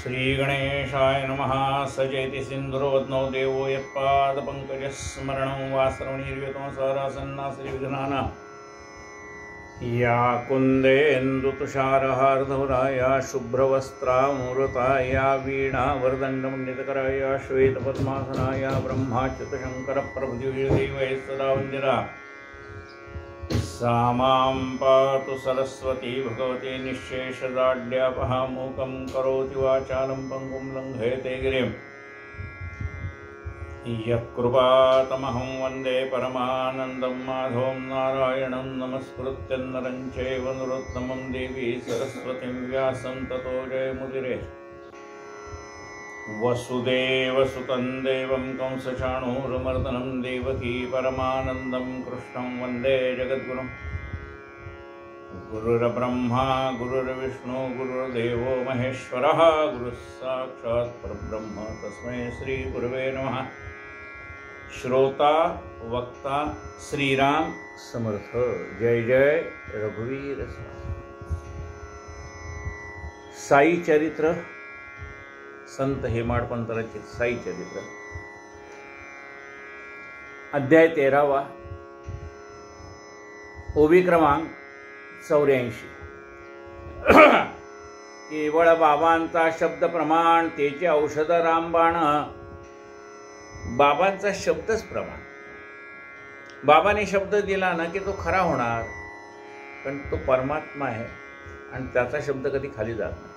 श्रीगणेशाय नमः। सजयति सिन्धुरोऽद्नौ देवो यत्पादपङ्कजस्मरणं वा श्रवणीर्यतो सारासन्नासिविघ्नानां या कुन्देन्दुतुषारहार्धवरा या शुभ्रवस्त्रामृता या वीणावरदण्डमण्डितकरा या श्वेतपद्मासना या ब्रह्माच्युतशङ्करप्रभृतिर्देवैः सदा वन्दिता सा मां पातु सरस्वती भगवती निःशेषदाढ्यापहा मूकं करोति वाचालं पङ्गुं लङ्घयते गिरिं यत्कृपातमहं वन्दे परमानन्दं माधवं नारायणं नमस्कृत्य नरं चैव नरोत्तमं देवी सरस्वतीं व्यासं ततो जयमुदिरे वसुदेवसुतं देवं कंसचाणूरमर्दनं देवकी परमानन्दं कृष्णं वन्दे जगद्गुरुं गुरुर्ब्रह्मा गुरुर्विष्णु गुरुर्देवो महेश्वरः गुरुः साक्षात् परब्रह्म तस्मै श्रीगुरवे नमः। श्रोता वक्ता श्रीराम समर्थ। जय जय रघुवीर साई चरित्र संत हेमाडपंत रचित साई चरित्र अध्याय 13वा ओवी क्रमांक 84। केवळ बाबांचा शब्द प्रमाण तेचे औषध रामबाण। बाबांचा शब्दच प्रमाण। बाबाने शब्द दिला ना की तो खरा होणार, पण तो परमात्मा आहे आणि त्याचा शब्द कधी खाली जात नाही।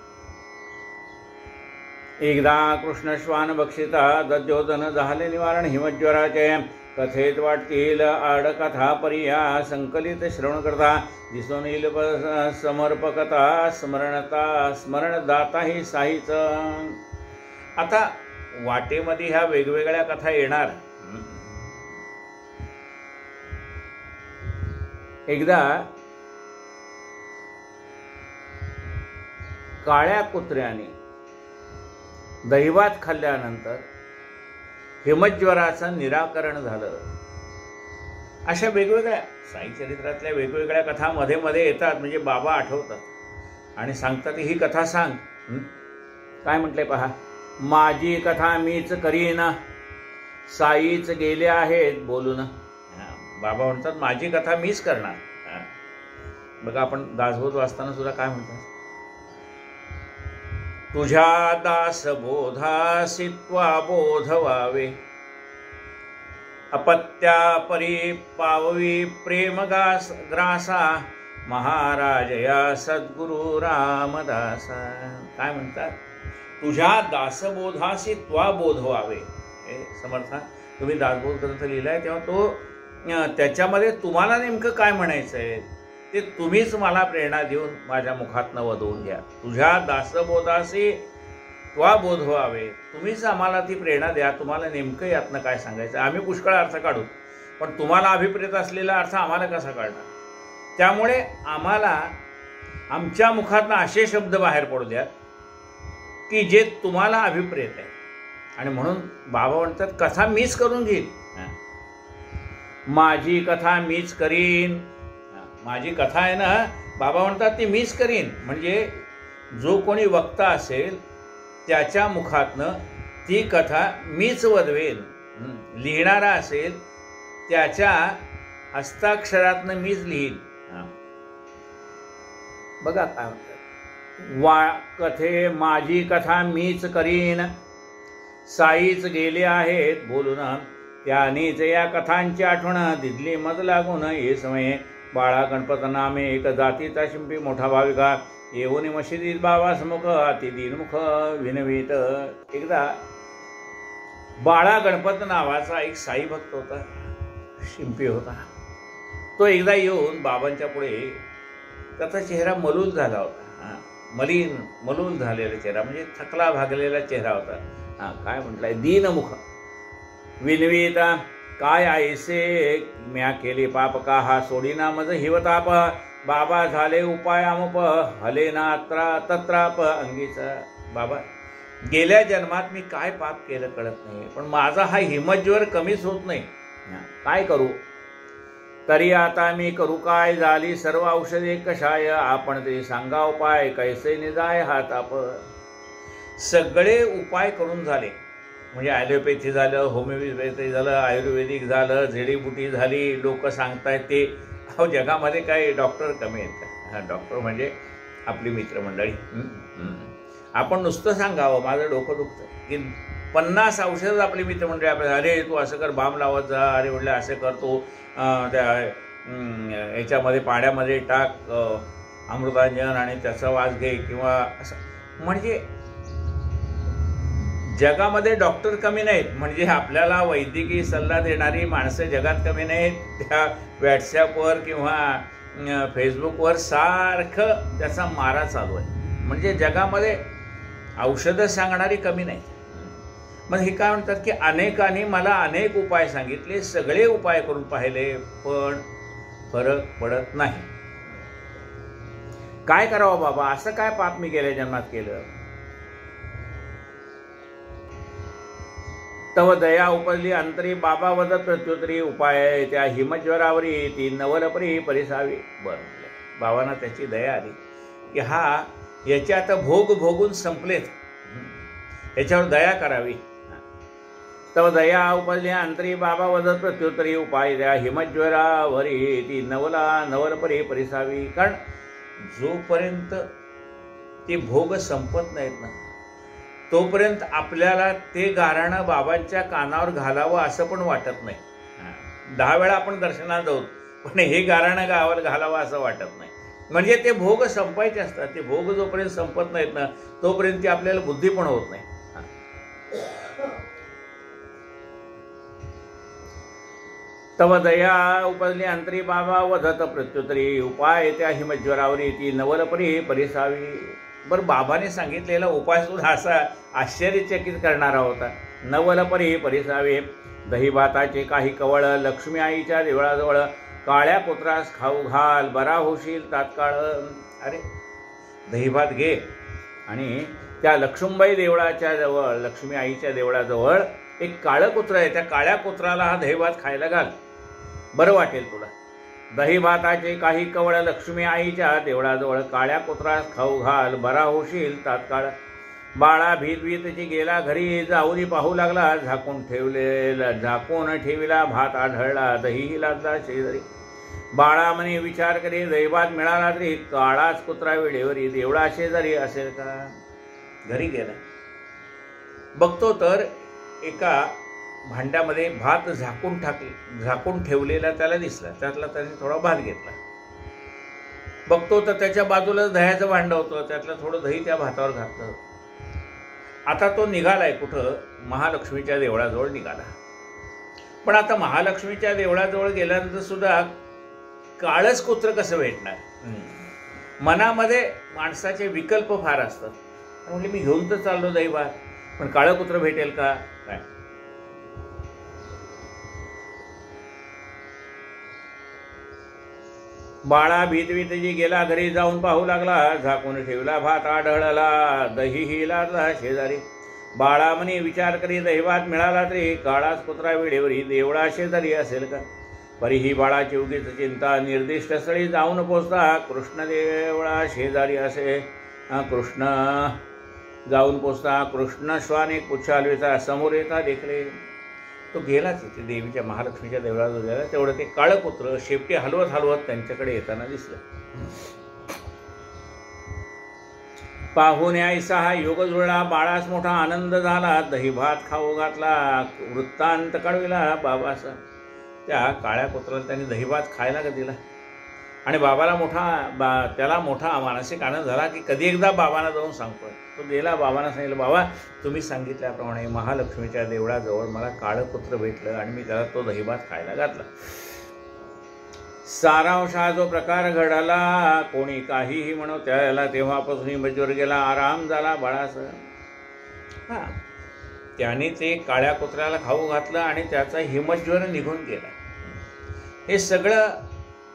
एकदा कृष्ण श्वान बक्षिता दद्योधन झाले निवारण हिमज्वराचे। कथेत वाटतील आडकथा परिया संकलित श्रवण करता दिसून येईल समर्पकता स्मरणता स्मरणदाता ही साईच। आता वाटेमध्ये ह्या वेगवेगळ्या कथा येणार। एकदा काळ्या कुत्र्याने दहीभात खाल्ल्यानंतर हिमज्वराचं निराकरण झालं। अशा वेगवेगळ्या साई चरित्रातल्या वेगवेगळ्या कथा मध्ये मध्ये येतात, म्हणजे बाबा आठवतात आणि सांगतात ही कथा सांग। काय म्हटलंय पहा, माझी कथा मीच करीन साईच गेले आहेत बोलून। बाबा म्हणतात माझी कथा मीच करणार। बघा आपण दासबोध वाचताना सुद्धा काय म्हणतात, तुझ्या दासबोधासी त्वा बोध व्हावे अपत्या परी पाववी प्रेम ग्रासा महाराज या सद्गुरु रामदासा। काय म्हणतात, तुझ्या दासबोधासी त्वा बोध व्हावे। हे समर्था तुम्ही दासबोध ग्रंथ लिहिलाय तेव्हा तो त्याच्यामध्ये तुम्हाला नेमकं काय म्हणायचं आहे ते तुम्हीच मला प्रेरणा देऊन माझ्या मुखातनं वधवून घ्या। तुझ्या दासबोधासी त्वा बोध व्हावे, तुम्हीच आम्हाला ती प्रेरणा द्या। तुम्हाला नेमकं यातनं काय सांगायचं, आम्ही पुष्कळ अर्थ काढू, पण तुम्हाला अभिप्रेत असलेला अर्थ आम्हाला कसा कळणार। त्यामुळे आम्हाला आमच्या मुखातनं असे शब्द बाहेर पडू द्या की जे तुम्हाला अभिप्रेत आहे। आणि म्हणून बाबा म्हणतात कथा मीच करून घेईन, माझी कथा मीच करीन। माझी कथा आहे ना, बाबा म्हणतात ती मीच करीन, म्हणजे जो कोणी वक्ता असेल त्याच्या मुखातनं ती कथा मीच वदवेन। लिहिणारा असेल त्याच्या हस्ताक्षरातनं मीच लिहीन। बघा काय म्हणतात, कथे माझी कथा मीच करीन साईच गेले आहेत बोलून त्यानीच या कथांची आठवण दिदली मज लागून। हे समय बाळा गणपत नामे एक जातीचा शिंपी मोठा भाविका येऊन मशिदीत बाबा समूख अति दीनमुख विनवीत। एकदा बाळा गणपत नावाचा एक साई भक्त होता, शिंपी होता। तो एकदा येऊन बाबांच्या पुढे, त्याचा चेहरा मलूल झाला होता, मलूल झालेला चेहरा म्हणजे थकला भागलेला चेहरा होता। काय म्हटलंय, दीनमुख विनवीत काय ऐसे म्या केले पाप का हा सोडीना मज हिवताप। बाबा झाले उपाय अमुप हले ना तत्राप अंगीचा। बाबा गेल्या जन्मात मी काय पाप केलं कळत नाही, पण माझा हा हिमज्वर कमीच होत नाही, काय करू। तरी आता मी करू काय, झाली सर्व औषधे कशाय, आपण तरी सांगा उपाय कैसे निजाय हा ताप। सगळे उपाय करून झाले, म्हणजे ॲलोपॅथी झालं, होमिओपॅथी झालं, आयुर्वेदिक झालं, जडीबुटी झाली, लोक सांगतायत ते. अहो जगामध्ये काय डॉक्टर कमी आहेत का? हां, डॉक्टर म्हणजे आपली मित्रमंडळी. आपण नुसतं सांगावं माझं डोकं दुखतं की 50 औषधं आपली मित्रमंडळी आपल्याला, अरे तू असं कर, बाम लावत जा, अरे म्हटलं असं करतो, त्या याच्यामध्ये पाण्यामध्ये टाक अमृतांजन आणि त्याचा वास घे किंवा असं. म्हणजे जगामध्ये डॉक्टर कमी नाहीत, म्हणजे आपल्याला वैद्यकीय सल्ला देणारी माणसं जगात कमी नाहीत. त्या व्हॉट्सॲपवर किंवा फेसबुकवर सारखं त्याचा मारा चालू आहे. म्हणजे जगामध्ये औषधं सांगणारी कमी नाहीत. मग हे काय म्हणतात की अनेकांनी मला अनेक उपाय सांगितले, सगळे उपाय करून पाहिले, पण फरक पडत नाही. काय करावं बाबा, असं काय पाप मी गेल्या जन्मात केलं? तव दया उपजली अंतरी बाबा वदत प्रत्युत्तरी, उपाय त्या हिमज्वरावरी ती नवलपरी परिसावी. बरं, बाबांना त्याची दया आली की हा याच्यात भोग भोगून संपलेत, याच्यावर दया करावी. तव दया उपजली अंतरी बाबा वदत प्रत्युत्तरी, उपाय त्या हिमज्वरावरी ती नवलपरी परिसावी. कारण जोपर्यंत ते भोग संपत नाहीत ना, तोपर्यंत आपल्याला ते गाराणं बाबांच्या कानावर घालावं असं पण वाटत नाही. 10 वेळा आपण दर्शनाला जाऊ, पण हे गाराणं गावावर घालावं असं वाटत नाही. म्हणजे ते भोग संपायचे असतात. ते भोग जोपर्यंत संपत नाहीत ना, तोपर्यंत ती आपल्याला बुद्धी पण होत नाही. तव दया उपजली अंतरी बाबा वदत प्रत्युत्तरी, उपाय त्या हिमज्वरावरी ती नवलपरी परिसावी. बरं, बाबाने सांगितलेला उपाय सुद्धा असा आश्चर्यचकित करणारा होता. नवलपरी परिसावे, दही भाताचे काही कवळ लक्ष्मी आईच्या देवळाजवळ, काळ्या कुत्रास खाऊ घाल बरा होशील तात्काळ. अरे दहीभात घे आणि त्या लक्ष्मीबाई देवळाच्या जवळ, लक्ष्मी आईच्या देवळाजवळ एक काळं कुत्रं आहे, त्या काळ्या कुत्राला हा दहीभात खायला घाल, बरं वाटेल तुला. दही भाताचे काही कवळ लक्ष्मी आईच्या देवळाजवळ, काळ्या कुत्रास खाऊ घाल बरा होशील तात्काळ. बाळा भीत गेला घरी, जाऊनी पाहू लागला झाकून ठेविला भात आढळला, दही लागला शेजारी. बाळा म्हणे विचार करी, दहीभात मिळाला तरी काळाच कुत्रा वेळेवरी, देवळा शेजारी असेल का? घरी गेला, बघतो तर एका भांड्यामध्ये भात झाकून ठेवलेला त्याला दिसला. त्यातला त्याने थोडा भात घेतला. बघतो तर त्याच्या बाजूलाच दह्याचं भांडं होतं, त्यातलं थोडं दही त्या भातावर घातलं. आता तो निघालाय कुठं? महालक्ष्मीच्या देवळाजवळ निघाला. पण आता महालक्ष्मीच्या देवळाजवळ गेल्यानंतर सुद्धा काळच कुत्र कसं भेटणार? मनामध्ये माणसाचे विकल्प फार असतात. म्हणजे मी घेऊन तर चाललो दही भात, पण काळं कुत्र भेटेल का काय? बाळा भीत गेला घरी, जाऊन पाहू लागला झाकून ठेवला भात आढळला, दहीही लागला शेजारी. बाळा म्हणे विचार करी, दहीभात मिळाला तरी काळाच कुत्रा वेळेवरी, देवळा शेजारी असेल का? परीही बाळाची उगीच चिंता, निर्दिष्ट स्थळी जाऊन पोचता कृष्ण देवळा शेजारी असे. कृष्ण जाऊन पोचता कृष्ण श्वाने पुच्छालविता, समोर येता देखले. तो गेलाच तिथे देवीच्या महालक्ष्मीच्या देवळाजवळ गेला. तेवढं ते काळं कुत्र शेपटी हलवत त्यांच्याकडे येताना दिसलं. पाहून ऐसा हा योग जुळला, बाळास मोठा आनंद झाला, दही भात खाऊ घातला, वृत्तांत कळविला बाबासा. त्या काळ्या कुत्राला त्यांनी दही भात खायला का दिला आणि बाबाला त्याला मोठा मानसिक आनंद झाला की कधी एकदा बाबांना जाऊन सांगतोय. तो गेला, बाबांना सांगितलं, बाबा तुम्ही सांगितल्याप्रमाणे महालक्ष्मीच्या देवळाजवळ मला काळं कुत्र भेटलं आणि मी त्याला तो दहीभात खायला घातला. सारांश हा जो प्रकार घडला, कोणी काहीही म्हणो त्याला तेव्हापासून हिमज्वर गेला, आराम झाला बाळाचा. त्याने ते काळ्या कुत्र्याला खाऊ घातलं आणि त्याचा हिमज्वर निघून गेला. हे सगळं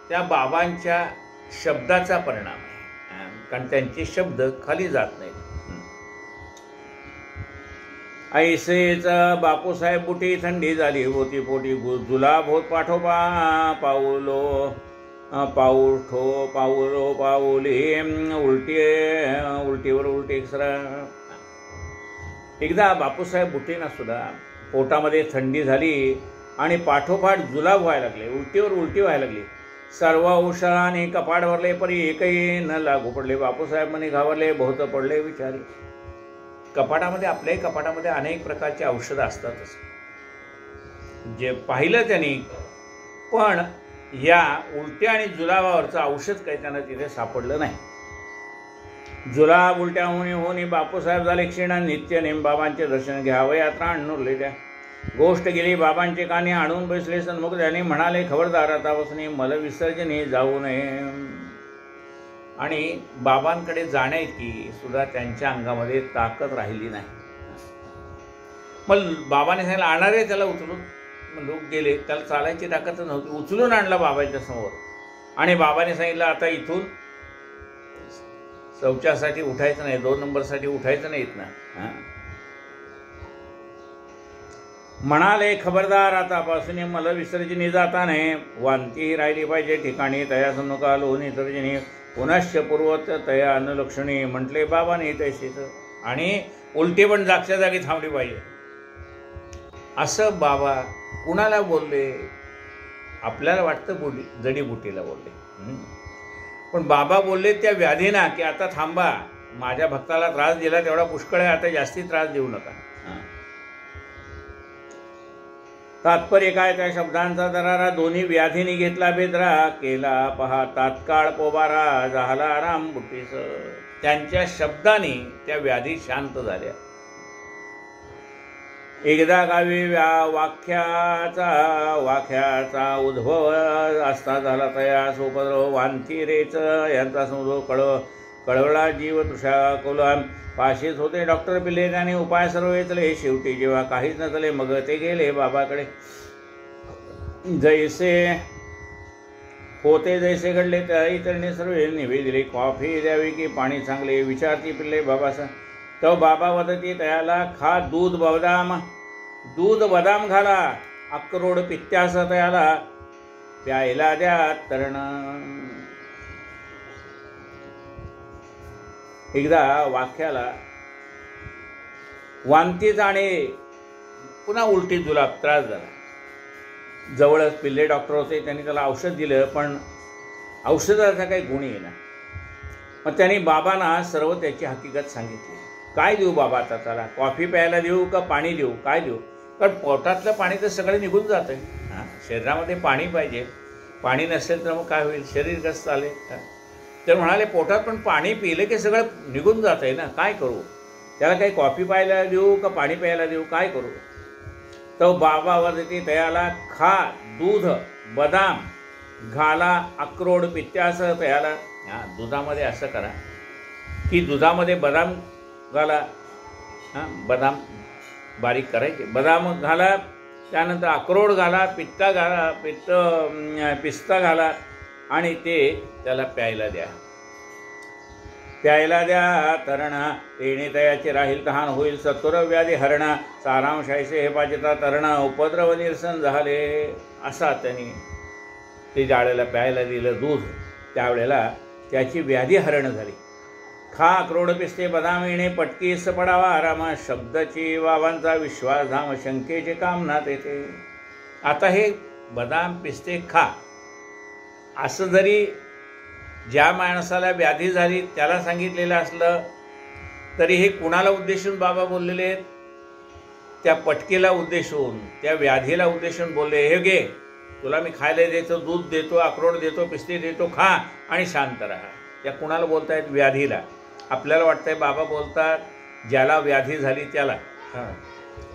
त्या बाबांच्या शब्दाचा परिणाम आहे, कारण त्यांचे शब्द खाली जात नाहीत. ऐसेच बापूसाहेब बुटी थंडी झाली होती पोटी, जुलाब होत पाठोपा पाऊलो पाऊली, उलटीवर उलटी. एकदा बापूसाहेब बुटेंना सुद्धा पोटामध्ये थंडी झाली आणि पाठोपाठ जुलाब व्हायला लागले, उलटीवर उलटी व्हायला लागली. सर्व औषधाने कपाट भरले परी एकही न लागू पडले. बापूसाहेब म्हणे घाबरले, बहुत पडले विचारी. कपाटामध्ये, आपल्याही कपाटामध्ये अनेक प्रकारची औषधं असतातच, जे पाहिलं त्यांनी, पण या उलट्या आणि जुलाबावरचं औषध काही त्यांना तिथे सापडलं नाही. जुलाब उलट्या होणे बापूसाहेब झाले क्षीण. नित्य नेम बाबांचे दर्शन घ्यावं, यात्रा आणून त्या गोष्ट गेली. बाबांचे कानी आणून बसले सन्मुख. त्याने म्हणाले, खबरदार आतापासून मल विसर्जने जाऊ नये. आणि बाबांकडे जाण्याइतकी सुद्धा त्यांच्या अंगामध्ये ताकद राहिली नाही. मग बाबाने सांगितलं, आणणारे त्याला उचलून. लोक गेले, त्याला चालायची ताकद नव्हती. उचलून आणला बाबांच्या समोर आणि बाबाने सांगितलं, आता इथून शौचासाठी उठायचं नाही, 2 नंबरसाठी उठायचं नाहीत ना. म्हणाले, खबरदार आतापासून मला विसर्जनी जाता नाही. वांतीही राहिली पाहिजे ठिकाणी. तया सन्मुखा लोणी सर्जनी पुनश्च पूर्वत तया अनुलक्षणी. म्हटले बाबाने तैसेच. आणि उलटी पण जागच्या जागी थांबली पाहिजे. असं बाबा कुणाला बोलले? आपल्याला वाटतं जडीबुटीला बोलले, पण बाबा बोलले त्या व्याधीना की आता थांबा, माझ्या भक्ताला त्रास दिला तेवढा पुष्कळ आहे, आता जास्ती त्रास देऊ नका. तात्पर्य काय? त्या शब्दांचा दरारा दोन्ही व्याधीने घेतला बेदरा. केला पहा तात्काळ पोबारा, झाला आराम बुटीस. त्यांच्या शब्दाने त्या व्याधी शांत झाल्या. एकदा गावी वाख्याचा उद्भव असता झाला तयास उपद्रव. वांती रेच यांचा समजो कळवळा जीव तृषाकुला. पाशीच होते डॉक्टर पिल्ले, त्याने उपाय सर्व वेचले. शेवटी जेव्हा काहीच नसले मग ते गेले बाबाकडे. जैसे होते जैसे घडले त्याही त्यांनी सर्व निवेदिले. कॉफी द्यावी की पाणी चांगले विचारती पिल्ले बाबास. तो बाबा वदती तयाला, खा दूध बदाम घाला. अक्रोड पित्त्यास तयाला प्यायला द्या तरण. एकदा वाख्याला वांतीचा आणि पुन्हा उलटी जुलाब त्रास झाला. जवळच पिल्ले डॉक्टर होते, त्यांनी त्याला औषध दिलं, पण औषधाचा काही गुण येईना. मग त्यांनी बाबांना सर्व त्याची हकीकत सांगितली. काय देऊ बाबा आता त्याला? कॉफी प्यायला देऊ का पाणी देऊ? काय देऊ? कारण पोटातलं पाणी तर सगळं निघून जातं आहे. शरीरामध्ये पाणी पाहिजे. पाणी नसेल तर मग काय होईल? शरीर कसं चालेल? तर म्हणाले, पोटात पण पाणी पिलं की सगळं निघून जात आहे ना, काय करू? त्याला काही कॉफी प्यायला देऊ का पाणी प्यायला देऊ? काय करू? तो बाबा वदती तयाला, खा दूध बदाम घाला. अक्रोड पित्त्यास तयाला. दुधामध्ये असं करा की दुधामध्ये बदाम घाला. बदाम बारीक करायचे, बदाम घाला. त्यानंतर अक्रोड घाला, पिस्ता घाला आणि ते त्याला प्यायला द्या. तरणा. तेणे तयाचे राहील तहान होईल सत्वर व्याधी हरणा. सारांश ऐसे हे पाचिता तरणा. उपद्रव निरसन झाले. असा त्यांनी ते जाळेला प्यायला दिलं दूध. त्यावेळेला त्याची व्याधी हरण झाली. खा अक्रोड पिस्ते बदाम येणे पटकीस पडावा आराम. शब्दाची बाबांचा विश्वास धाम. शंकेचे काम ना तेथे. आता हे बदाम पिस्ते खा असं जरी ज्या माणसाला व्याधी झाली त्याला सांगितलेलं असलं तरी हे कुणाला उद्देशून बाबा बोललेले आहेत? त्या पटकीला उद्देशून, त्या व्याधीला उद्देशून बोलले. हे घे, तुला मी खायला देतो, दूध देतो, अक्रोड देतो, पिस्ते देतो, खा आणि शांत राहा. त्या कुणाला बोलतायत? व्याधीला. आपल्याला वाटतंय बाबा बोलतात ज्याला व्याधी झाली त्याला,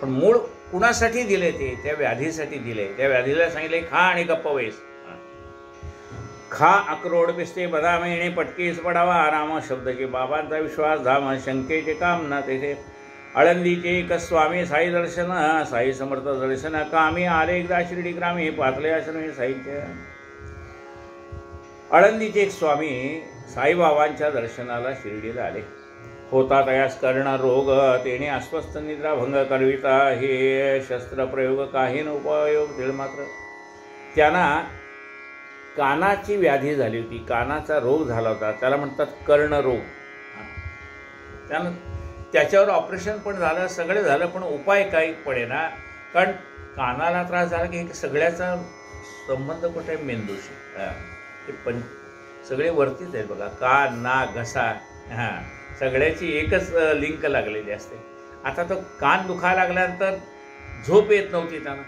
पण मूळ कुणासाठी दिले? ते त्या व्याधीसाठी दिले. त्या व्याधीला सांगितले, खा आणि गप्प बैस. खा अक्रोड पिस्ते बदाम येणे पटकीस पडावा आराम. शब्दाचे बाबांचा विश्वास धाम. शंकेचे काम ना तेथे. आळंदीचे एक स्वामी साई दर्शन. साई समर्थ दर्शन कामी आले एकदा शिर्डी ग्रामी. पाचले आश्रमी साईच्या. आळंदीचे एक स्वामी साईबाबांच्या दर्शनाला शिर्डीला आले. होता तयास कर्ण रोग. तेने अस्वस्थ निद्रा भंग करविता. हे शस्त्रप्रयोग काही न उपयोग दीड मात्र. त्यांना कानाची व्याधी झाली होती, कानाचा रोग झाला होता, त्याला म्हणतात कर्णरोग. त्यानं त्याच्यावर ऑपरेशन पण झालं, सगळं झालं, पण उपाय काही पडेना. कारण कानाला त्रास झाला की सगळ्याचा संबंध कुठे आहे? मेंदूशी. ते पण सगळे वरतीच आहेत बघा, कान, नाक, घसा, सगळ्याची एकच लिंक लागलेली असते. आता तो कान दुखायला लागल्यानंतर झोप येत नव्हती त्यांना.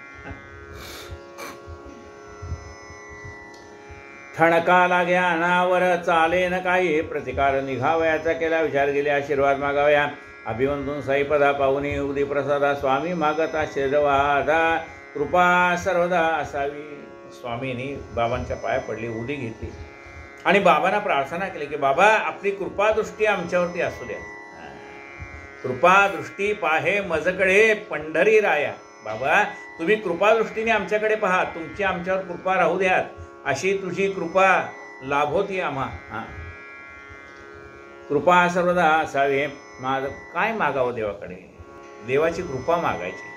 ठणका लाग्या अनावर चाले न काही, प्रतिकार निघावयाचा केला, विचार गेले आशीर्वाद मागावया. अभिवंतून साईपदा पाहुनी उदी प्रसादा, स्वामी मागत आशीर्वादा, कृपा सर्वदा असावी. स्वामींनी बाबांच्या पाया पडली, उदी घेतली आणि बाबांना प्रार्थना केली की बाबा आपली कृपादृष्टी आमच्यावरती असू द्या. कृपादृष्टी पाहे मजकडे पंढरी राया. बाबा तुम्ही कृपादृष्टीने आमच्याकडे पहा, तुमची आमच्यावर कृपा राहू द्यात, अशी तुझी कृपा लाभोती आम्हा. कृपा सर्वदा असावी. काय मागावं देवाकडे? देवाची कृपा मागायची.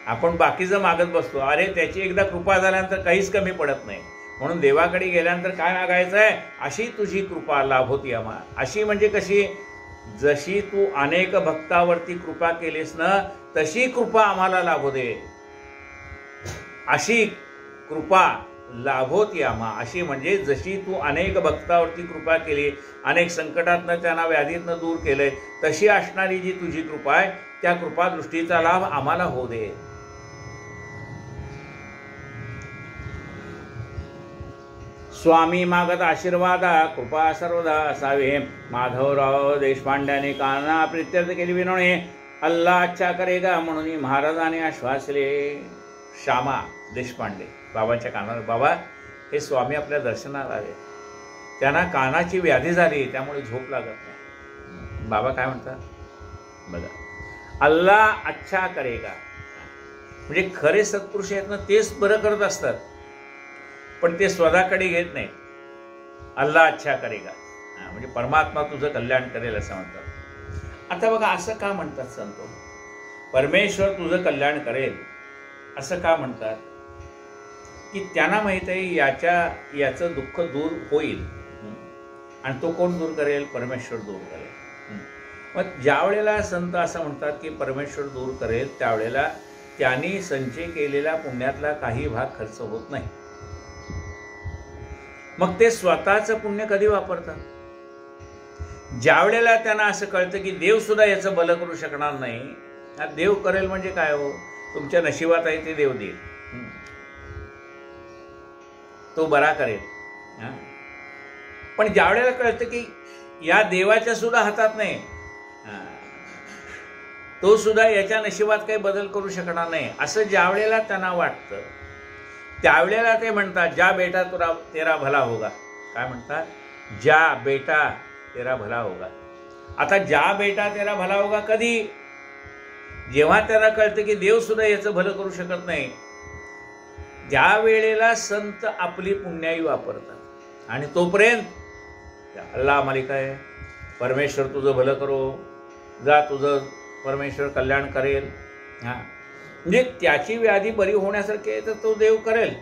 आपण बाकीचं मागत बसतो, अरे त्याची एकदा कृपा झाल्यानंतर काहीच कमी पडत नाही. म्हणून देवाकडे गेल्यानंतर काय मागायचं आहे? अशी तुझी कृपा लाभोती आम्हा. अशी म्हणजे कशी? जशी तू अनेक भक्तावरती कृपा केलीस ना, तशी कृपा आम्हाला लाभो दे, अशी कृपा लाभोती आम्हा. अशी म्हणजे जशी तू अनेक भक्तावरती कृपा केली, अनेक संकटातनं त्यांना व्याधीतनं दूर केलंय, तशी असणारी जी तुझी कृपा आहे, त्या कृपादृष्टीचा लाभ आम्हाला होऊ दे. स्वामी मागत आशीर्वादा, कृपा सर्वदा असावे. माधवराव देशपांड्याने काना प्रित्यर्थ केली विनवणे, अल्लाह अच्छा करेगा म्हणून महाराजांनी आश्वासले. श्यामा देशपांडे बाबांच्या कानावर, बाबा हे स्वामी आपल्या दर्शनाला आले, त्यांना कानाची व्याधी झाली, त्यामुळे झोप लागत नाही. बाबा काय म्हणतात बघा, अल्लाह अच्छा करेगा. म्हणजे खरे सत्पुरुष आहेत ना, तेच बरं करत असतात, पण ते स्वतःकडे घेत नाही. अल्लाह अच्छा करेगा म्हणजे परमात्मा तुझं कल्याण करेल असं म्हणतात. आता बघा असं का म्हणतात संतो? परमेश्वर तुझं कल्याण करेल असं का म्हणतात? की त्यांना माहित आहे याचं दुःख दूर होईल, आणि तो कोण दूर करेल? परमेश्वर दूर करेल. मग ज्या वेळेला संत असं म्हणतात की परमेश्वर दूर करेल, त्यावेळेला त्यांनी संचय केलेल्या पुण्यातला काही भाग खर्च होत नाही. मग ते स्वतःचं पुण्य कधी वापरतात? ज्या वेळेला त्यांना असं कळतं की देव सुद्धा याचं भलं करू शकणार नाही. देव करेल म्हणजे काय हो? तुमच्या नशिबात आहे ते देव देईल, तो बरा करेल. पण ज्या वेळेला कळतं की या देवाच्या सुद्धा हातात नाही, तो सुद्धा याच्या नशिबात काही बदल करू शकणार नाही, असं ज्या वेळेला त्यांना वाटतं, त्यावेळेला ते म्हणतात जा बेटा तेरा भला होगा. काय म्हणतात? जा बेटा तेरा भला होगा. आता जा बेटा तेरा भला होगा कधी? जेव्हा त्याला कळतं की देव सुद्धा याचं भलं करू शकत नाही, त्या वेळेला संत आपली पुण्याई वापरतात. आणि तोपर्यंत अल्लाह मालिक आहे, परमेश्वर तुझं भलं करो, जा तुझं परमेश्वर कल्याण करेल. म्हणजे त्याची व्याधी बरी होण्यासारखी आहे तर तो देव करेल,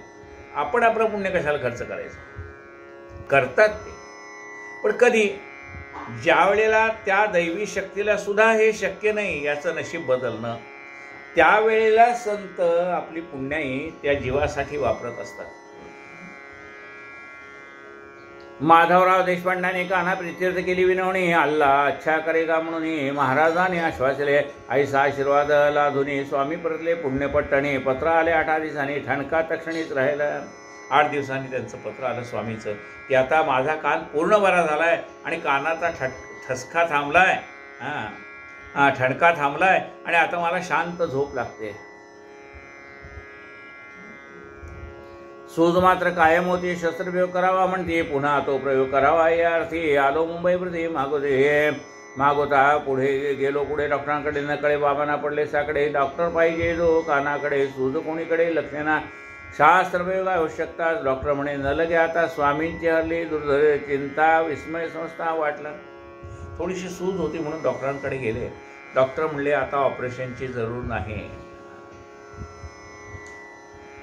आपण आपलं पुण्य कशाला खर्च करायचं? करतात ते, पण कधी? ज्या वेळेला त्या दैवी शक्तीला सुद्धा हे शक्य नाही याचं नशीब बदलणं, त्यावेळेला संत आपली पुण्याई त्या जीवासाठी वापरत असतात. माधवराव देशपांड्याने काना प्रित्यर्थ केली विनवणी, अल्लाह अच्छा करेगा म्हणून महाराजांनी आश्वासले. ऐसा आशीर्वाद लाधुनी स्वामी परतले पुण्यपट्टणी. पत्र आले 8 दिवसांनी, ठणका तक्षणीच राहिला. 8 दिवसांनी त्यांचं पत्र आलं स्वामीचं की आता माझा कान पूर्ण बरा झालाय आणि कानाचा ठसका थांबलाय, ठणका थांबलाय आणि आता मला शांत झोप लागते. सूज मात्र कायम होती, शस्त्रप्रयोग करावा म्हणते, पुन्हा तो प्रयोग करावा या अर्थी आलो मुंबई प्रति. मागोता पुढे गेलो, पुढे डॉक्टरांकडे न कळे बाबांना पडले साकडे. डॉक्टर पाहिजे जो कानाकडे, सूज कोणीकडे लक्षणा, शास्त्रप्रयोग आवश्यकता. डॉक्टर म्हणे न लगे आता, स्वामींची हरली दुर्धर चिंता, विस्मय संस्था वाटलं. थोडीशी सूज होती म्हणून डॉक्टरांकडे गेले. डॉक्टर म्हणले आता ऑपरेशनची जरूर नाही,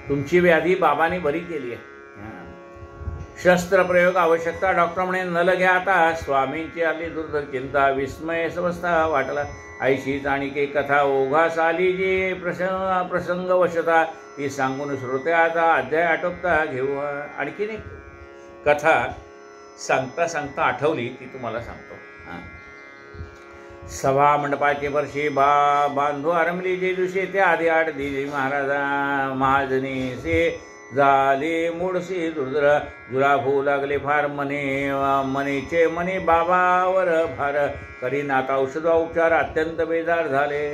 तुमची व्याधी बाबांनी बरी केली आहे. शस्त्रप्रयोग आवश्यकता. डॉक्टर म्हणे नल घ्या आता. स्वामींची आली दुर्धर चिंता. विस्मय समजता वाटला. ऐशीच आणखी कथा ओघास आली जी प्रसंग वशता. ती सांगून श्रोत्याचा अध्याय आटोपता घेऊ. आणखीन एक कथा सांगता सांगता आठवली ती तुम्हाला सांगतो. सभा मंडपाची वर्षी बांधू आरंभली जे दिवशी ते आधी आठ दिली महाराजा महाजनी से झाले मूळशी दुर्धर. जुला होऊ लागले फार मनीचे मनी बाबावर फार. करीन आता औषध उपचार अत्यंत बेजार झाले.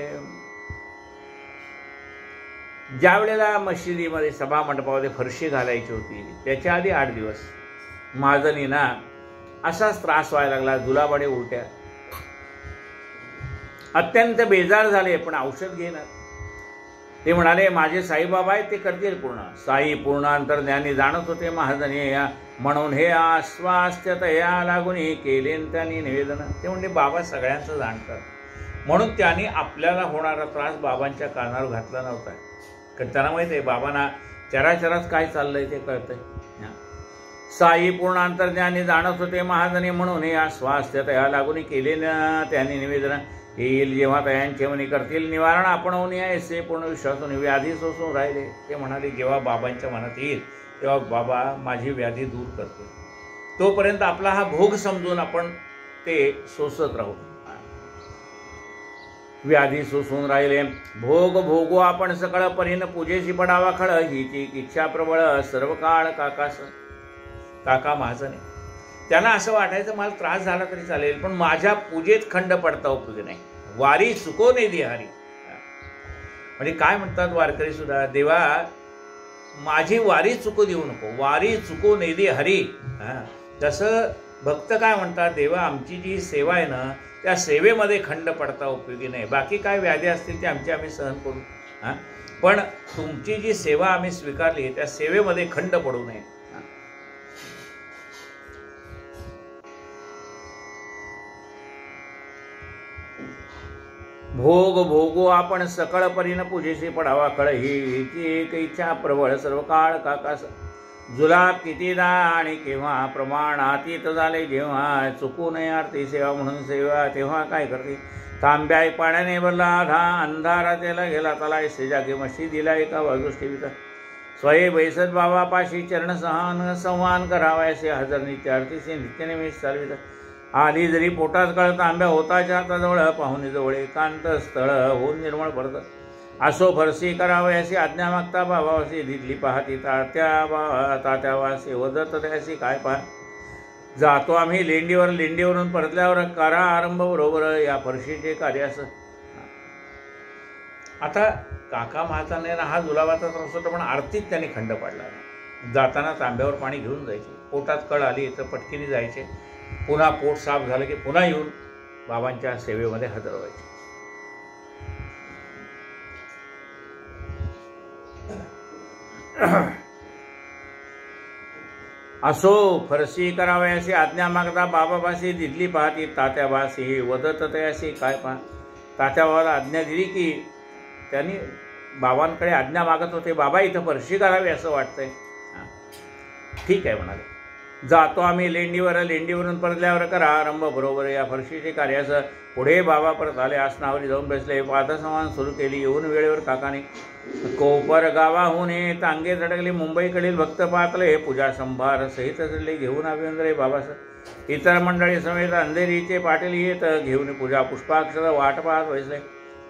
ज्या वेळेला मशिदीमध्ये सभा मंडपामध्ये फरशी घालायची होती त्याच्या आधी 8 दिवस महाजनींना असाच त्रास व्हायला लागला. जुलाबाडे उलट्या. अत्यंत बेजार झाले पण औषध घेणार. ते म्हणाले माझे साईबाबा आहेत ते करतील पूर्ण. साई पूर्ण अंतर्ज्ञानी जाणत होते महाजनी म्हणून हे आश्वास्य तया लागून केले त्यांनी निवेदन. ते म्हणजे बाबा सगळ्यांचं जाणतात म्हणून त्यांनी आपल्याला होणारा त्रास बाबांच्या कानावर घातला नव्हता. कारण त्यांना माहिती आहे बाबांना चराचरात काय चाललंय ते कळतंय. साई पूर्ण अंतर्ज्ञानी जाणत होते महाजनी म्हणून हे आश्वास्य तया लागून केले त्यांनी निवेदन. येईल जेव्हा तयांचे मनी करतील निवारण आपणहून यायचे पूर्ण विश्वासून व्याधी सोसून राहिले. ते म्हणाले जेव्हा बाबांच्या मनात येईल तेव्हा बाबा माझी व्याधी दूर करतील. तोपर्यंत आपला हा भोग समजून आपण ते सोसत राहू. व्याधी सोसून राहिले. भोग भोगू आपण सकळ परीन पूजेशी पडावा खळ. हिची इच्छा प्रबळ सर्व काळ काका महाजने. त्यांना असं वाटायचं मला त्रास झाला तरी चालेल पण माझ्या पूजेत खंड पडता उपयोगी नाही. वारी चुको नाही दे हरी. म्हणजे काय म्हणतात वारकरी सुद्धा देवा माझी वारी चुकू देऊ नको. वारी चुको नाही दे हरी. तसं भक्त काय म्हणतात देवा आमची जी सेवा आहे ना त्या सेवेमध्ये खंड पडता उपयोगी नाही. बाकी काय व्याधी असतील ते आम्ही सहन करू. पण तुमची जी सेवा आम्ही स्वीकारली त्या सेवेमध्ये खंड पडू नये. भोग भोगो आपण सकळ परीन पूजेशी पडावा कळ. हिची एक इच्छा प्रबळ सर्व काळ काकास. जुलाब कितीदा आणि केव्हा प्रमाणातीत झाले जेव्हा. चुकू नये आरती सेवा म्हणून सेवा तेव्हा काय करते. तांब्या पाण्याने भरला आधा अंधारा त्याला गेला तला. ऐसे जागे मशी दिला एका बाजूस ठेविता. स्वये बैसत बाबा पाशी चरण संवान करावा. असे हजर नित्य आरतीचे नित्यने मी चालविता. आधी जरी पोटात कळ तांब्या होताच्या हाताजवळ पाहुणे जवळ एकांत स्थळ होऊन निर्मळ पडतं. असो फरसी करावे अशी आज्ञा मागता बाबावासी. दिदली पाहती तात्यावासी वदत त्याशी काय पाह. जातो आम्ही लेंडीवरून परतल्यावर करा आरंभ बरोबर या फरशीचे कार्य असं. आता काका महाजनांना हा जुलाबाचा त्रास होता पण आरतीत त्यांनी खंड पाडला नाही. जाताना तांब्यावर पाणी घेऊन जायचे. पोटात कळ आली तर पटकीने जायचे. पुन्हा पोट साफ झालं की पुन्हा येऊन बाबांच्या सेवेमध्ये हजर व्हायचे. असो फरशी करावयासी आज्ञा मागता बाबाबासी. दिदली पाहती तात्याबासी वदत तयासी काय पहा. तात्याबाबाला आज्ञा दिली की त्यांनी बाबांकडे आज्ञा मागत होते. बाबा इथं फरशी करावी असं वाटतंय. ठीक आहे म्हणाले. जातो आम्ही लेंडीवरून परतल्यावर करा आरंभ बरोबर या फरशीचे कार्यास. पुढे बाबा परत आले. आसनावरी जाऊन बसले. पादसंवान सुरू केली. येऊन वेळेवर काकाने कोपर गावाहून तांगे झटकले. मुंबईकडील भक्त पातले. पूजा संभार सहित चढले. घेऊन अभिनंदरे बाबास. इतर मंडळी समेत अंधेरीचे पाटील येत घेऊन पूजा पुष्पाक्षर वाट पाहत बसले.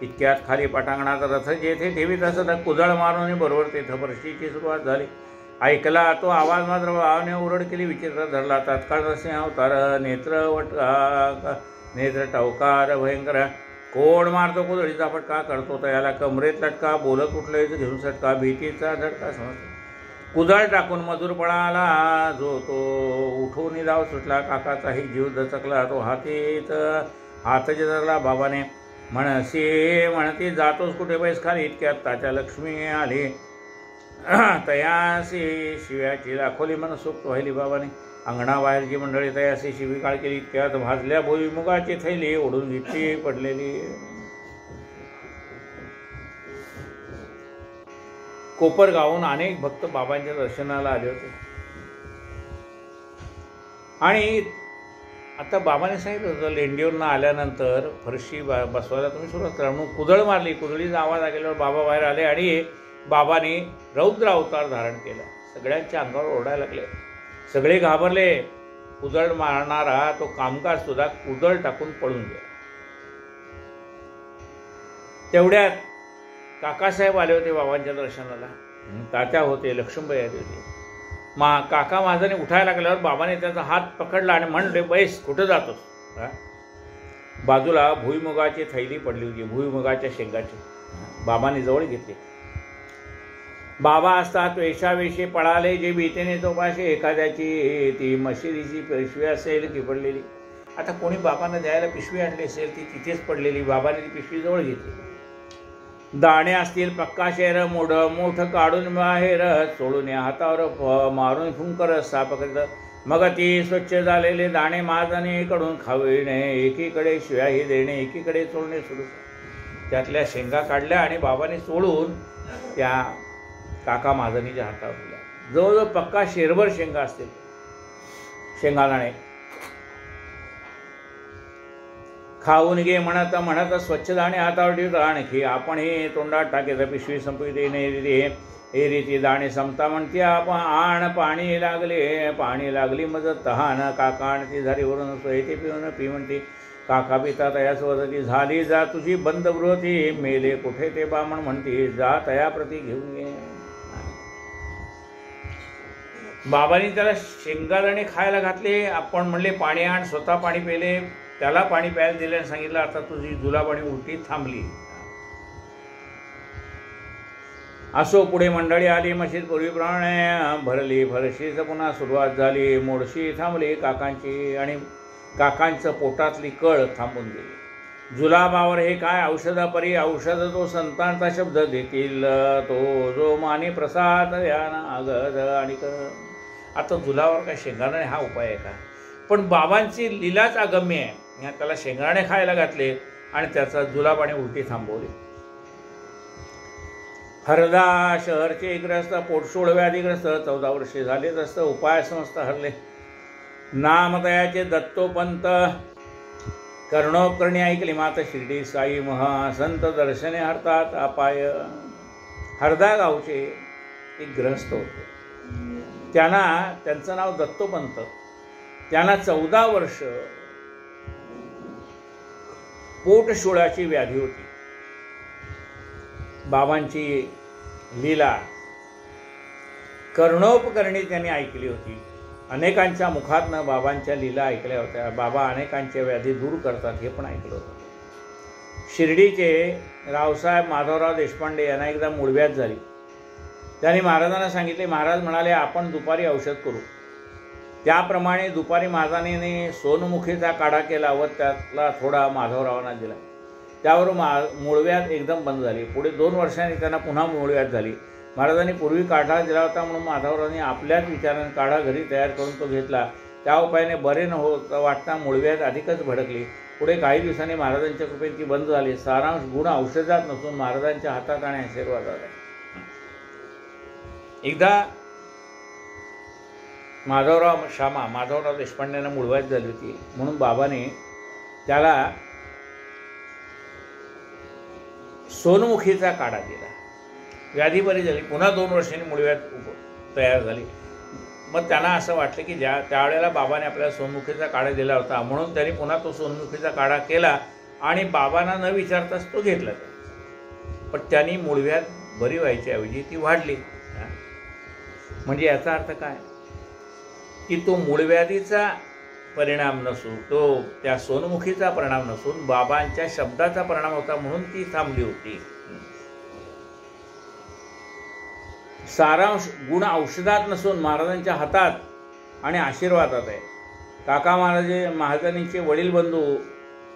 इतक्यात खाली पटांगणात रथ जेथे ठेवीत असत कुजळ मारून बरोबर तेथे फरशीची सुरुवात झाली. ऐकला तो आवाज मात्र भावाने ओरड केली. विचित्र धरला तात्काळ सिंह अवतार. नेत्र टवकार भयंकर. कोण मारतो कुदळीचा फटका करतो तयाला कमरेत लटका. बोलत उठले घेऊन सटका. भीतीचा धडका समजतो. कुदळ टाकून मजूर पळाला जो तो उठून धाव सुटला. काकाचाही जीव दचकला. तो हातच धरला बाबाने. म्हणती जातोस कुठे बैस खाली. इतक्यात तात्या लक्ष्मी आली. तयासी शिव्याची दाखवली मनसोक्त व्हायली बाबाने. अंगणाबाहेरची मंडळी तयासी शिवीगाळ केली. इतक्यात भाजल्या भुईमुगाची थैली ओढून घेतली पडलेली. कोपरगावहून अनेक भक्त बाबांच्या दर्शनाला आले होते. आणि आता बाबाने सांगितलं होतं लेंडीवरून आल्यानंतर फरशी बसवायला तुम्ही सुरुवात करा म्हणून कुदळ मारली. कुदळीचा आवाज ऐकल्यावर बाबा बाहेर आले आणि बाबाने रौद्र अवतार धारण केला. सगळ्यांच्या अंगावर ओरडायला लागले. सगळे घाबरले. कुदळ मारणारा तो कामगार सुद्धा कुदळ टाकून पळून गेला. तेवढ्यात काकासाहेब आले होते बाबांच्या दर्शनाला. तात्या होते, लक्ष्मीबाई आली होती. काका माझाने उठायला लागल्यावर बाबाने त्याचा हात पकडला आणि म्हणले, बैस, कुठं जातोस? बाजूला भुईमुगाची थैली पडली होती, भुईमुगाच्या शेंगाची. बाबाने जवळ घेतली. बाबा असतात वेशावेशी पळाले जे भीतीने तोपाशी. एखाद्याची ती मशिदीची पिशवी असेल की पडलेली. आता कोणी बाबांना द्यायला पिशवी आणली असेल ती तिथेच पडलेली. बाबाने ती पिशवी जवळ घेतली. दाणे असतील पक्का शेर मोठं काढून बाहेर सोडून हातावर मारून फुंकर साफ करीत. मग ती स्वच्छ झालेले दाणे महाजने कडून खाविणे. एकीकडे शिव्याही देणे, एकीकडे चोळणे सुरू. त्यातल्या शेंगा काढल्या आणि बाबाने चोळून त्या काका महाजनीच्या हातावर दिल्या. जवळजवळ पक्का शेरभर शेंगा असतील, शेंगादाणे. खाऊन घे म्हणत म्हणत स्वच्छ दाणे हातावर ठेवत. आणखी आपण हे तोंडात टाकेत पिशवी संपवी देणे हे रीती दाणे संपता म्हणते आपण आण पाणी लागली मज तहान. काका आणती झालीवरून सोयते पिऊन पी म्हणते. काका पिता तया स्वतःची झाली जा तुझी बंद गृहती. मेले कुठे ते बामण म्हणते जा तया प्रती घेऊन ये. बाबांनी त्याला शेंगादाणे खायला घातले. आपण म्हणले पाणी आण. स्वतः पाणी पेले. त्याला पाणी प्यायला दिले आणि सांगितलं आता तुझी जुलाब आणि उलटी थांबली. असो पुढे मंडळी आली. मशीद पूर्वीप्रमाणे भरली. फरशीच पुन्हा सुरुवात झाली. मोडशी थांबली काकांची आणि काकांचं पोटातली कळ थांबून गेली. जुलाबावर हे काय औषधापरी औषध तो संतांचा शब्द देतील तो जो माने प्रसाद याना अगद. आणि आता जुलाबावर काय शेंगादाणे हा उपाय आहे का? पण बाबांची लीलाच अगम्य आहे. त्याला शेंगादाणे खायला घातले आणि त्याचा जुलाब आणि उलटी थांबवली. हरदा शहरचे ग्रस्त पोटशोळ व्याधीग्रस्त 14 वर्षे झाले तस्त उपाय समस्त हरले. नामदयाचे दत्तोपंत कर्णोपकरणी ऐकली. माता शिर्डी साई महा संत दर्शने हरतात अपाय. हरदा गावचे एक ग्रस्त होते. त्यांचं नाव दत्तोपंत. त्यांना 14 वर्ष पोटशोळाची व्याधी होती. बाबांची लीला कर्णोपकरणी त्यांनी ऐकली होती. अनेकांच्या मुखातनं बाबांच्या लीला ऐकल्या होत्या. बाबा अनेकांच्या व्याधी दूर करतात हे पण ऐकलं होतं. शिर्डीचे रावसाहेब माधवराव देशपांडे यांना एकदा मूळव्याध झाली. त्यांनी महाराजांना सांगितले. महाराज म्हणाले आपण दुपारी औषध करू. त्याप्रमाणे दुपारी महाराजांनी सोनमुखीचा काढा केला व त्यातला थोडा माधवरावांना दिला. त्यावर मूळव्याध एकदम बंद झाली. पुढे 2 वर्षांनी त्यांना पुन्हा मूळव्याध झाली. महाराजांनी पूर्वी काढा दिला होता म्हणून माधवरावांनी आपल्याच विचाराने काढा घरी तयार करून तो घेतला. त्या उपायाने बरे न होत वाटता मूळव्याध अधिकच भडकली. पुढे काही दिवसांनी महाराजांच्या कृपेने ती बंद झाली. सारांश गुण औषधात नसून महाराजांच्या हातात आणि आशीर्वादात आहे. एकदा माधवराव देशपांडेंना मूळव्याध झाली होती म्हणून बाबाने त्याला सोनमुखीचा काढा दिला. व्याधी बरी झाली. पुन्हा 2 वर्षांनी मूळव्याध तयार झाली. मग त्यांना असं वाटलं की त्यावेळेला बाबाने आपल्याला सोनमुखीचा काढा दिला होता म्हणून त्यांनी पुन्हा तो सोनमुखीचा काढा केला आणि बाबांना न विचारताच तो घेतला. पण त्यांनी मूळव्याध बरी व्हायच्या ऐवजी ती वाढली. म्हणजे याचा अर्थ काय की तो मूळव्याधीचा परिणाम नसून तो त्या सोनमुखीचा परिणाम नसून बाबांच्या शब्दाचा परिणाम होता म्हणून ती थांबली होती. सारांश गुण औषधात नसून महाराजांच्या हातात आणि आशीर्वादात आहे. काका महाराजांचे वडील बंधू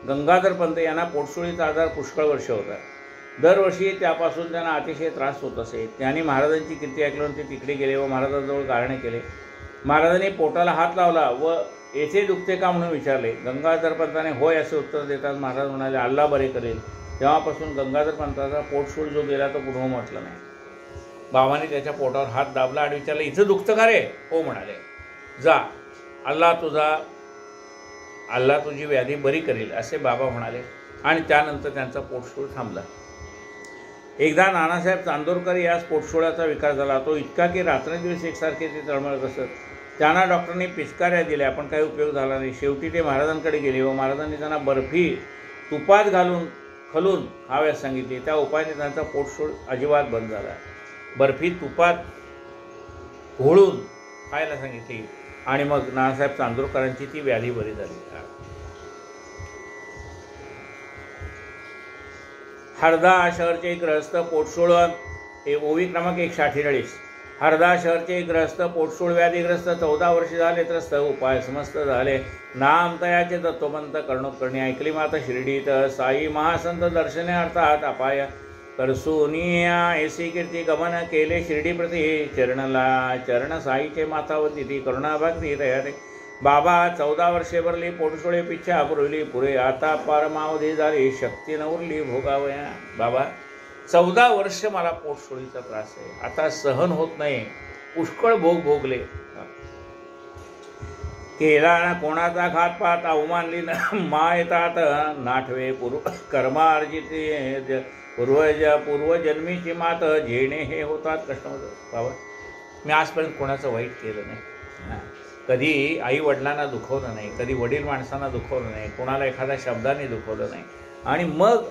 गंगाधरपंत यांना पोटसुळीचा आजार पुष्कळ वर्ष होता. दरवर्षी त्यापासून त्यांना अतिशय त्रास होत असे. त्यांनी महाराजांची कीर्ती ऐकल्यावर ते तिकडे गेले व महाराजांजवळ गारणे केले. महाराजांनी पोटाला हात लावला व येथे दुखते का म्हणून विचारले. गंगाधरपंताने होय असे उत्तर देतात महाराज म्हणाले अल्ला बरे करेल. तेव्हापासून गंगाधरपंताचा पोटशूळ जो गेला तो पुन्हा म्हटलं नाही. बाबाने त्याच्या पोटावर हात दाबला आणि विचारलं इथं दुखतं का रे? हो म्हणाले. जा अल्ला तुझी व्याधी बरी करेल असे बाबा म्हणाले आणि त्यानंतर त्यांचा पोटशूळ थांबला. एकदा नानासाहेब चांदोरकर यास पोटशुळाचा विकार झाला. तो इतका की रात्रंदिवस एकसारखे ते तळमळत असत. त्यांना डॉक्टरनी पिचकाऱ्या दिल्या पण काही उपयोग झाला नाही. शेवटी ते महाराजांकडे गेले व महाराजांनी त्यांना बर्फी तुपात घालून खलून खाव्यास सांगितली. त्या उपायाने त्यांचा पोटशूळ अजिबात बंद झाला. बर्फी तुपात घोळून खायला सांगितली आणि मग नानासाहेब चांदोरकरांची ती व्याधी बरी झाली. हरदा शहरचे ग्रहस्थ पोटशूळ हे ओवी क्रमांक 148. हरदा शहरचे ग्रहस्थ पोटशूळ व्याधीग्रस्त 14 वर्षे झाले त्रस्त. उपाय समस्त झाले. नाम तयाचे तत्वमंत कर्णोत्कर्णी ऐकली माता शिर्डीत. साई महासंत दर्शने अर्थात अपाय करसुनिया ऐसी कीर्ती गमन केले शिर्डी प्रती. चरण साईचे माथावती ती करुणा भक्ती तयारे. बाबा 14 वर्षे भरली पोटशुळे पिच्छा पुरवली पुरे. आता पारमावधी झाली शक्ती न उरली भोगावया. बाबा 14 वर्ष मला पोटशुळीचा त्रास आहे. आता सहन होत नाही. पुष्कळ भोग भोगले. केला ना कोणाचा घातपात अवमानली मायतात नाठवे कर्मार्जिते पूर्वजन्मीची मात झेणे हे होतात कष्ट. बाबा मी आजपर्यंत कोणाचं वाईट केलं नाही. कधी आई वडिलांना दुखवलं नाही. कधी वडील माणसांना दुखवलं नाही. कोणाला एखाद्या शब्दाने दुखवलं नाही. आणि मग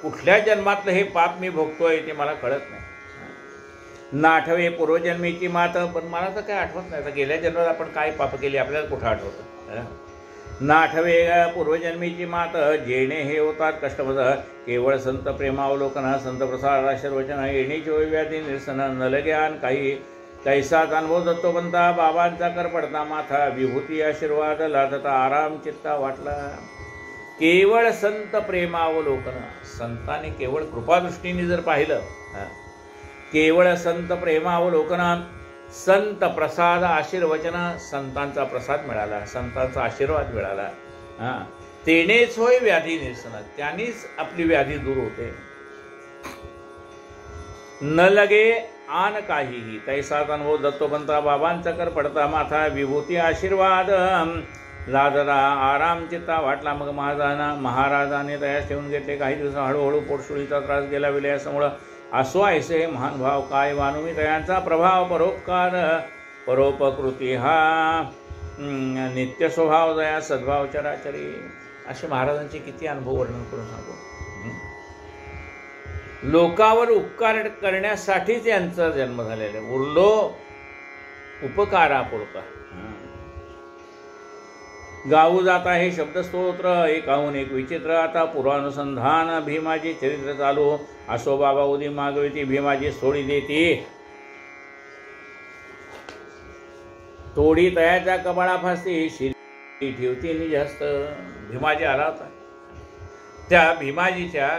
कुठल्या जन्मातलं हे पाप मी भोगतोय ते मला कळत नाही. नाठवे पूर्वजन्मीची मात. पण मला तर काय आठवत नाही. आता गेल्या जन्मात आपण काय पाप केली आपल्याला कुठं आठवतं. नाठवे पूर्वजन्मीची मात जेणे हे होतात कष्टपद. केवळ संत प्रेमावलोकन संत प्रसाद आशीर्वचन येणीची व्याधी निरसन नलज्ञान काही कैसाच अनुभव दत्तोपंता. बाबांचा कर पडता माथा विभूती आशीर्वाद लादता आराम चित्ता वाटला. केवळ संत प्रेमावलोकन. संतांनी केवळ कृपादृष्टीने जर पाहिलं. केवळ संत प्रेमावलोकन संत प्रसाद आशीर्वचन. संतांचा प्रसाद मिळाला. संतांचा आशीर्वाद मिळाला. तेनेच होय व्याधी निरसन. त्यांनीच आपली व्याधी दूर होते. न लगे आन काहीही तैसाच अनुभव दत्तोपंता. बाबांचा कर पडता माथा विभूती आशीर्वाद लादला आराम चित्ता वाटला. मग महाराजाने तयास ठेवून घेतले. काही दिवस हळूहळू पोटशुळीचा त्रास गेला विलयासमुळं. असो ऐसे महान भाव काय वानुमी तयांचा प्रभाव. परोपकार परोपकृती हा नित्य स्वभाव दया सद्भाव चराचरी. असे महाराजांचे किती अनुभव वर्णन करून सांगू. लोकावर उपकार करण्यासाठीच यांचा जन्म झालेला आहे. उरलो उपकारापुरता. गाऊ जात आहे शब्दस्तोत्र एकाहून एक विचित्र. आता पुरानुसंधान भीमाची चरित्र चालू. असो बाबा उदी मागविती भीमाची सोडी देती. तोडी तयाच्या कपाळा फासती शिरी ठेवती निजस्त. भीमाजी आला होता. त्या भीमाजीच्या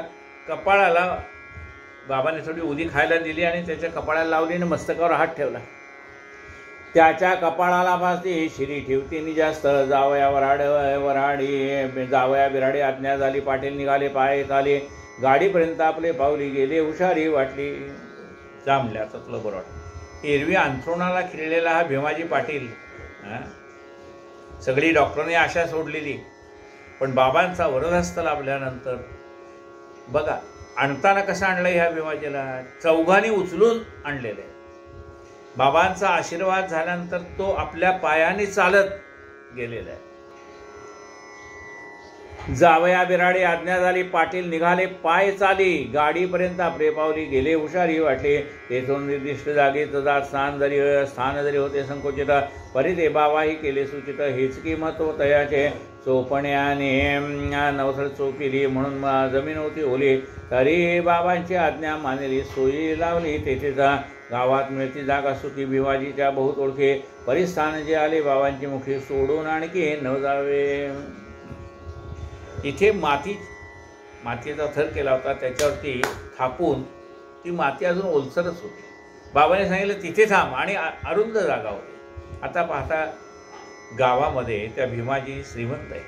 कपाळाला बाबाने थोडी उदी खायला दिली आणि त्याच्या कपाळाला लावली आणि मस्तकावर हात ठेवला. त्याच्या कपाळाला फासती शिरी ठेवती निजास्त. जावया वराडी जावया बिराडी आज्ञा झाली. पाटील निघाले पाय आले. गाडीपर्यंत आपले पावली गेले. हुशारी वाटली. जांभल्या तुला बरं वाटलं. एरवी अंथरुणाला खिळलेला हा भीमाजी पाटील. सगळी डॉक्टरने आशा सोडलेली. पण बाबांचा वरदहस्त लाभल्यानंतर बघा आणताना कसं आणलं. ह्या भीमाजीला चौघांनी उचलून आणलेले. बाबांचा आशीर्वाद झाल्यानंतर तो आपल्या पायाने चालत गेलेला आहे. जावया बिराडे आज्ञा झाली. पाटील निघाले पाय चाली. गाडीपर्यंत आपले पावली गेले. हुशारी वाटली. तेथून निर्दिष्ट जागेत जात स्थान जरी होते संकोचित. परिते बाबाही केले सूचित. हेचकी महत्व तयाचे चोपण्याने नवसळ चोपिली. म्हणून जमीन होती ओली. तरी बाबांची आज्ञा मानली. सोयी लावली तेथेच. गावात मिळती जागा सुखी. भिवाजीच्या बहुत ओळखे. परिस्थान जे आले बाबांची मुखी. सोडून आणखी न जावे. इथे मातीचा थर केला होता. त्याच्यावरती थापून ती माती अजून ओलसरच होती. बाबाने सांगितलं तिथे थांब. आणि अरुंद जागा होती. आता पाहता गावामध्ये त्या भीमाजी श्रीमंत आहे.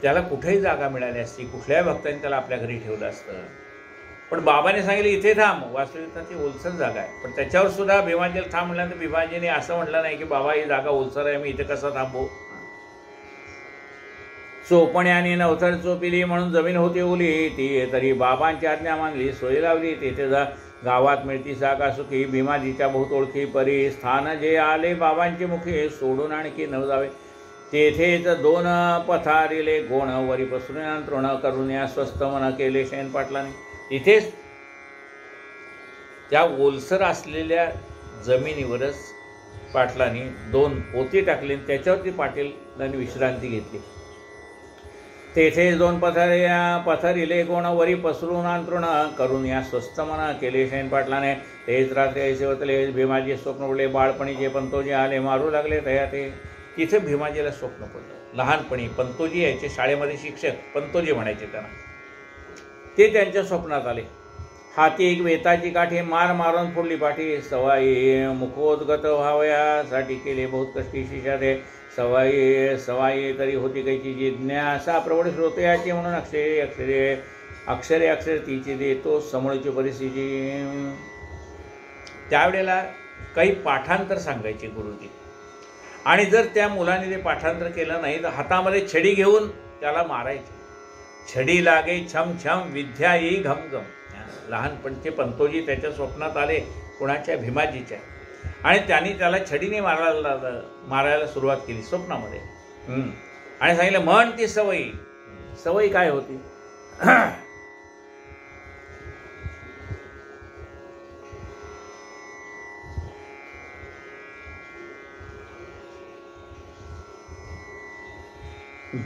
त्याला कुठेही जागा मिळाली असती. कुठल्याही भक्तांनी त्याला आपल्या घरी ठेवलं असतं. पण बाबाने सांगितलं इथे थांब. वास्तविकता ती ओलसर जागा आहे, पण त्याच्यावर सुद्धा भीमाजीला थांब म्हटल्यानंतर भीमाजीने असं म्हटलं नाही की बाबा ही जागा ओलसर आहे, मी इथे कसं थांबू. चोपण्याने नवथर चोपिली म्हणून जमीन होती ओली, ती तरी बाबांची आज्ञा मानली सोयी लावली. तेथे गावात मिळती जागा सुखी, भीमाजीच्या बहुत ओळखी परी. स्थान जे आले बाबांचे मुखी, सोडून आणखी न जावे. तेथेच 2 पथारिले गोण, वरी पसरून तृण करून या स्वस्थ मन केले शयन पाटलाने. इथेच त्या ओलसर असलेल्या जमिनीवरच पाटलांनी 2 पोती टाकली, त्याच्यावरती पाटीलांनी विश्रांती घेतली. तेथे 2 पथरिले गोण, वरी पसरून अंतरुण करून या स्वस्थ मना केले शयन पाटलाने. तेच रात्री ऐसे होतले, भीमाजी स्वप्न पडले. बाळपणीचे पंतोजी आले मारू लागले तया ते. तिथे भीमाजीला स्वप्न पडलं. लहानपणी पंतोजी यायचे, शाळेमध्ये शिक्षक पंतोजी म्हणायचे त्यांना. ते त्यांच्या स्वप्नात आले. हाती एक वेताची काठी, मार मारून फोडली पाठी. सवाई मुखोद्गत व्हावयासाठी केले बहुत कष्टी शिष्याचे. सवाई तरी होती कैची जिज्ञासा, प्रवढ श्रोतयाची म्हणून अक्षरे तिची देतो समोरची परिस्थिती. त्यावेळेला काही पाठांतर सांगायचे गुरुजी, आणि जर त्या मुलाने ते पाठांतर केलं नाही तर हातामध्ये छडी घेऊन त्याला मारायचे. छडी लागे छम छम, विद्या येई घम घम. लहानपणचे पंतोजी त्याच्या स्वप्नात आले, कुणाच्या, भीमाजीच्या, आणि त्यांनी त्याला छडीने मारायला सुरुवात केली स्वप्नामध्ये. आणि सांगितलं म्हण ती सवयी. सवयी काय होती?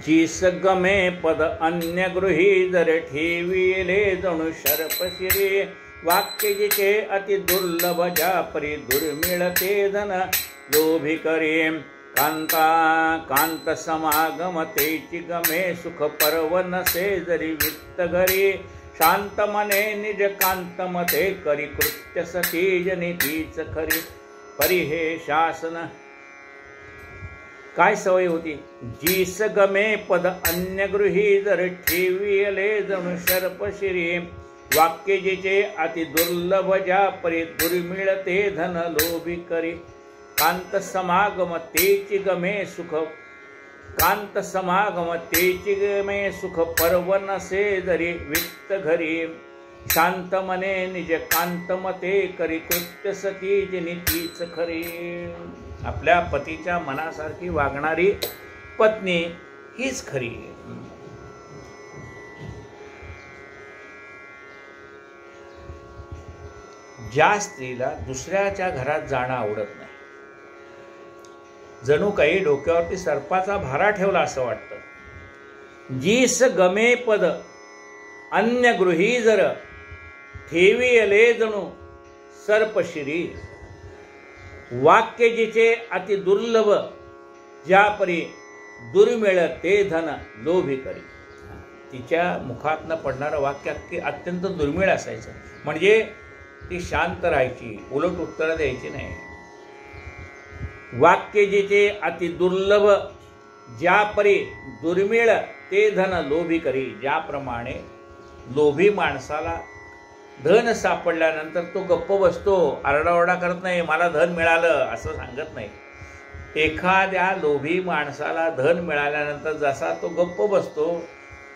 जीस गमे पद अन्य गृही, जर ठेविले जणू शर्प शिरी. वाक्य जिचे अति दुर्लभ, ज्या परी दुर्मिळ ते धन लोभी करे. कांत समागम तेची गमे, सुख पर्व नसे जरी वित्त घरी. शांत मने निज कांत मते, करी कृत्य सती जनी तीच खरी. परी हे शासन. काय सवय होती? जीस गमे पद अन्य गृही, जर ठेविले जणू शर्प शिरी. वाक्य जिचे अति दुर्लभ, ज्या परी दुर्मिळ ते धन लोभी करी. कांत समागम तेची गमे सुख, कांत समागम तेची गमे सुख पर्व नसे जरी वित्त घरी. शांत मने निज कांत मते, करी कृत्य सती जिनी तीच खरी. आपल्या पतीच्या मनासारखी वागणारी पत्नी हीच खरी. ज्या स्त्रीला दुसऱ्याच्या घरात जाणं आवडत नाही, जणू काही डोक्यावरती सर्पाचा भारा ठेवला असं वाटतं. जीस गमे पद अन्य गृही, जर ठेविले जणू सर्पशिरी. वाक्य जिचे अति दुर्लभ, ज्या परी दुर्मिळ ते धन लोभी करी. तिच्या मुखातनं पडणारं वाक्य अत्यंत दुर्मिळ असायचं, म्हणजे ती शांत राहायची, उलट उत्तर द्यायची नाही. वाक्य जिचे अति दुर्लभ, ज्या परी दुर्मिळ ते धन लोभी करी. ज्याप्रमाणे लोभी माणसाला धन सापडल्यानंतर तो गप्प बसतो, आरडाओरडा करत नाही, मला धन मिळालं असं सांगत नाही. एखाद्या लोभी माणसाला धन मिळाल्यानंतर जसा तो गप्प बसतो,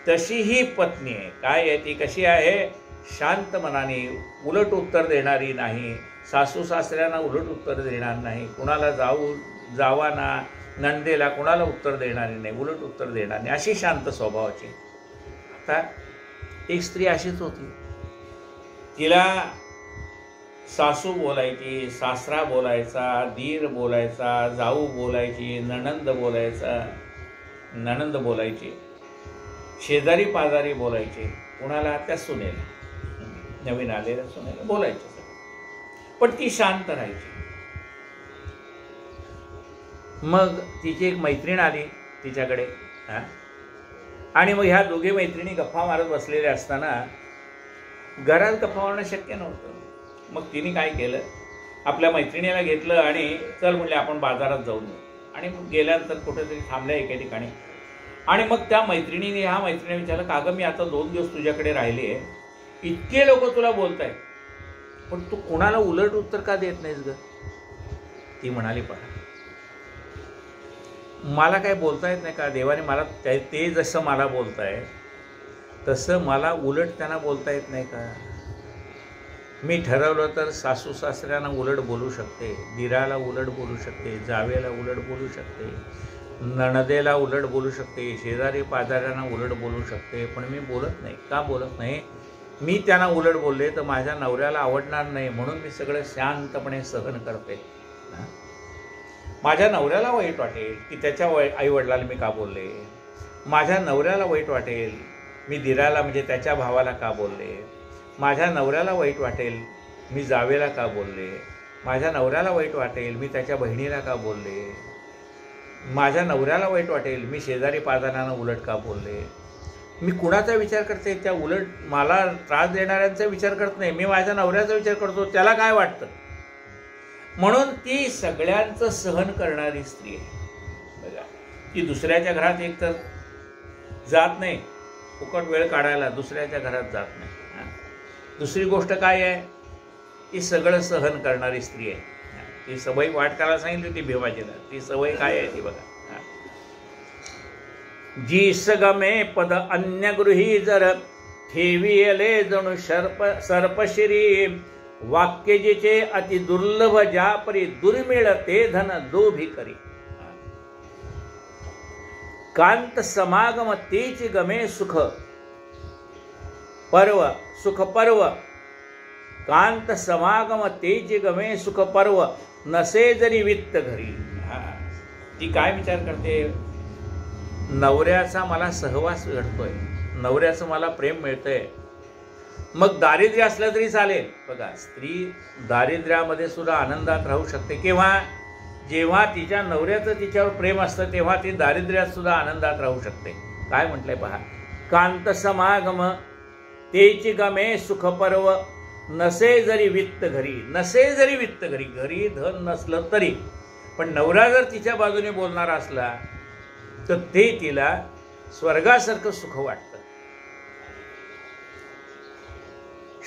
तशी ही पत्नी आहे. काय आहे ती? कशी आहे? शांत मनाने, उलट उत्तर देणारी नाही. सासू सासऱ्यांना उलट उत्तर देणार नाही, कुणाला जावाना नंदेला कुणाला उत्तर देणारी नाही, उलट उत्तर देणार नाही, अशी शांत स्वभावाची. आता एक स्त्री अशीच होती. तिला सासू बोलायची, सासरा बोलायचा, दीर बोलायचा, जाऊ बोलायची, नणंद बोलायची, शेजारी पाजारी बोलायचे, कुणाला त्या सुनेला, नवीन आलेल्या सुनेला बोलायचे. पण ती शांत राहायची. मग तिची एक मैत्रीण आली तिच्याकडे, आणि मग ह्या दोघे मैत्रिणी गप्पा मारत बसलेल्या असताना घरात गप्पा मारणं शक्य नव्हतं. मग तिने काय केलं, आपल्या मैत्रिणीला घेतलं आणि चल म्हणले आपण बाजारात जाऊन येऊ. आणि मग गेल्यानंतर कुठेतरी थांबल्या एके ठिकाणी, आणि मग त्या मैत्रिणीने ह्या मैत्रिणीने विचारलं, का गं मी आता 2 दिवस तुझ्याकडे राहिली आहे इतके लोक तुला बोलतायत, पण तू कोणाला उलट उत्तर का देत नाहीस ग? ती म्हणाली, पहा मला काय बोलता येत नाही का? देवाने मला ते जसं मला बोलताय तसं मला उलट त्यांना बोलता येत नाही का? मी ठरवलं तर सासू सासऱ्यांना उलट बोलू शकते, दिराला उलट बोलू शकते, जावेला उलट बोलू शकते, नणदेला उलट बोलू शकते, शेजारी पाजाऱ्यांना उलट बोलू शकते, पण मी बोलत नाही. का बोलत नाही? मी त्यांना उलट बोलले तर माझ्या नवऱ्याला आवडणार नाही, म्हणून मी सगळं शांतपणे सहन करते. माझ्या नवऱ्याला वाईट वाटेल की त्याच्या आईवडिलाला मी का बोलले, माझ्या नवऱ्याला वाईट वाटेल मी दिराला म्हणजे त्याच्या भावाला का बोलले, माझ्या नवऱ्याला वाईट वाटेल मी जावेला का बोलले, माझ्या नवऱ्याला वाईट वाटेल मी त्याच्या बहिणीला का बोलले, माझ्या नवऱ्याला वाईट वाटेल मी शेजारी पाजाऱ्यांना उलट का बोलले. मी कुणाचा विचार करते? त्या उलट मला त्रास देणाऱ्यांचा विचार करत नाही, मी माझ्या नवऱ्याचा विचार करतो, त्याला काय वाटतं. म्हणून ती सगळ्यांचं सहन करणारी स्त्री आहे. बघा, ती दुसऱ्याच्या घरात एकतर जात नाही, फुकट वेळ काढायला दुसऱ्याच्या घरात जात नाही. दुसरी गोष्ट काय आहे? ती सगळं सहन करणारी स्त्री आहे. ती सवय वाट करायला सांगितली होती भीमाजीला. ती सवय काय आहे ती बघा. जी सगमे पद अन्य गृही जर ठेविले जणू सर्पशिरी, वाक्य जिचे अति दुर्लभ ज्यापरी दुर्मिळ ते धन दोभी करी. कांत समागम तेच गमे सुख पर्व, सुख पर्व, कांत समागम तेज गमे सुख पर्व, नसे जरी वित्त घरी. ती काय विचार करते? नवऱ्याचा मला सहवास घडतोय, नवऱ्याचं मला प्रेम मिळतंय, मग दारिद्र्य असलं तरी चालेल. बघा, स्त्री दारिद्र्यामध्ये सुद्धा आनंदात राहू शकते. केव्हा? जेव्हा तिच्या नवऱ्याचं तिच्यावर प्रेम असतं तेव्हा ती दारिद्र्यात सुद्धा आनंदात राहू शकते. काय म्हटलंय पहा, कांत समागम तेची गमे सुख पर्व, नसे जरी वित्त घरी. नसे जरी वित्त घरी, घरी धन नसलं तरी, पण नवरा जर तिच्या बाजूने बोलणारा असला तर ते तिला स्वर्गासारखं सुख वाटतं.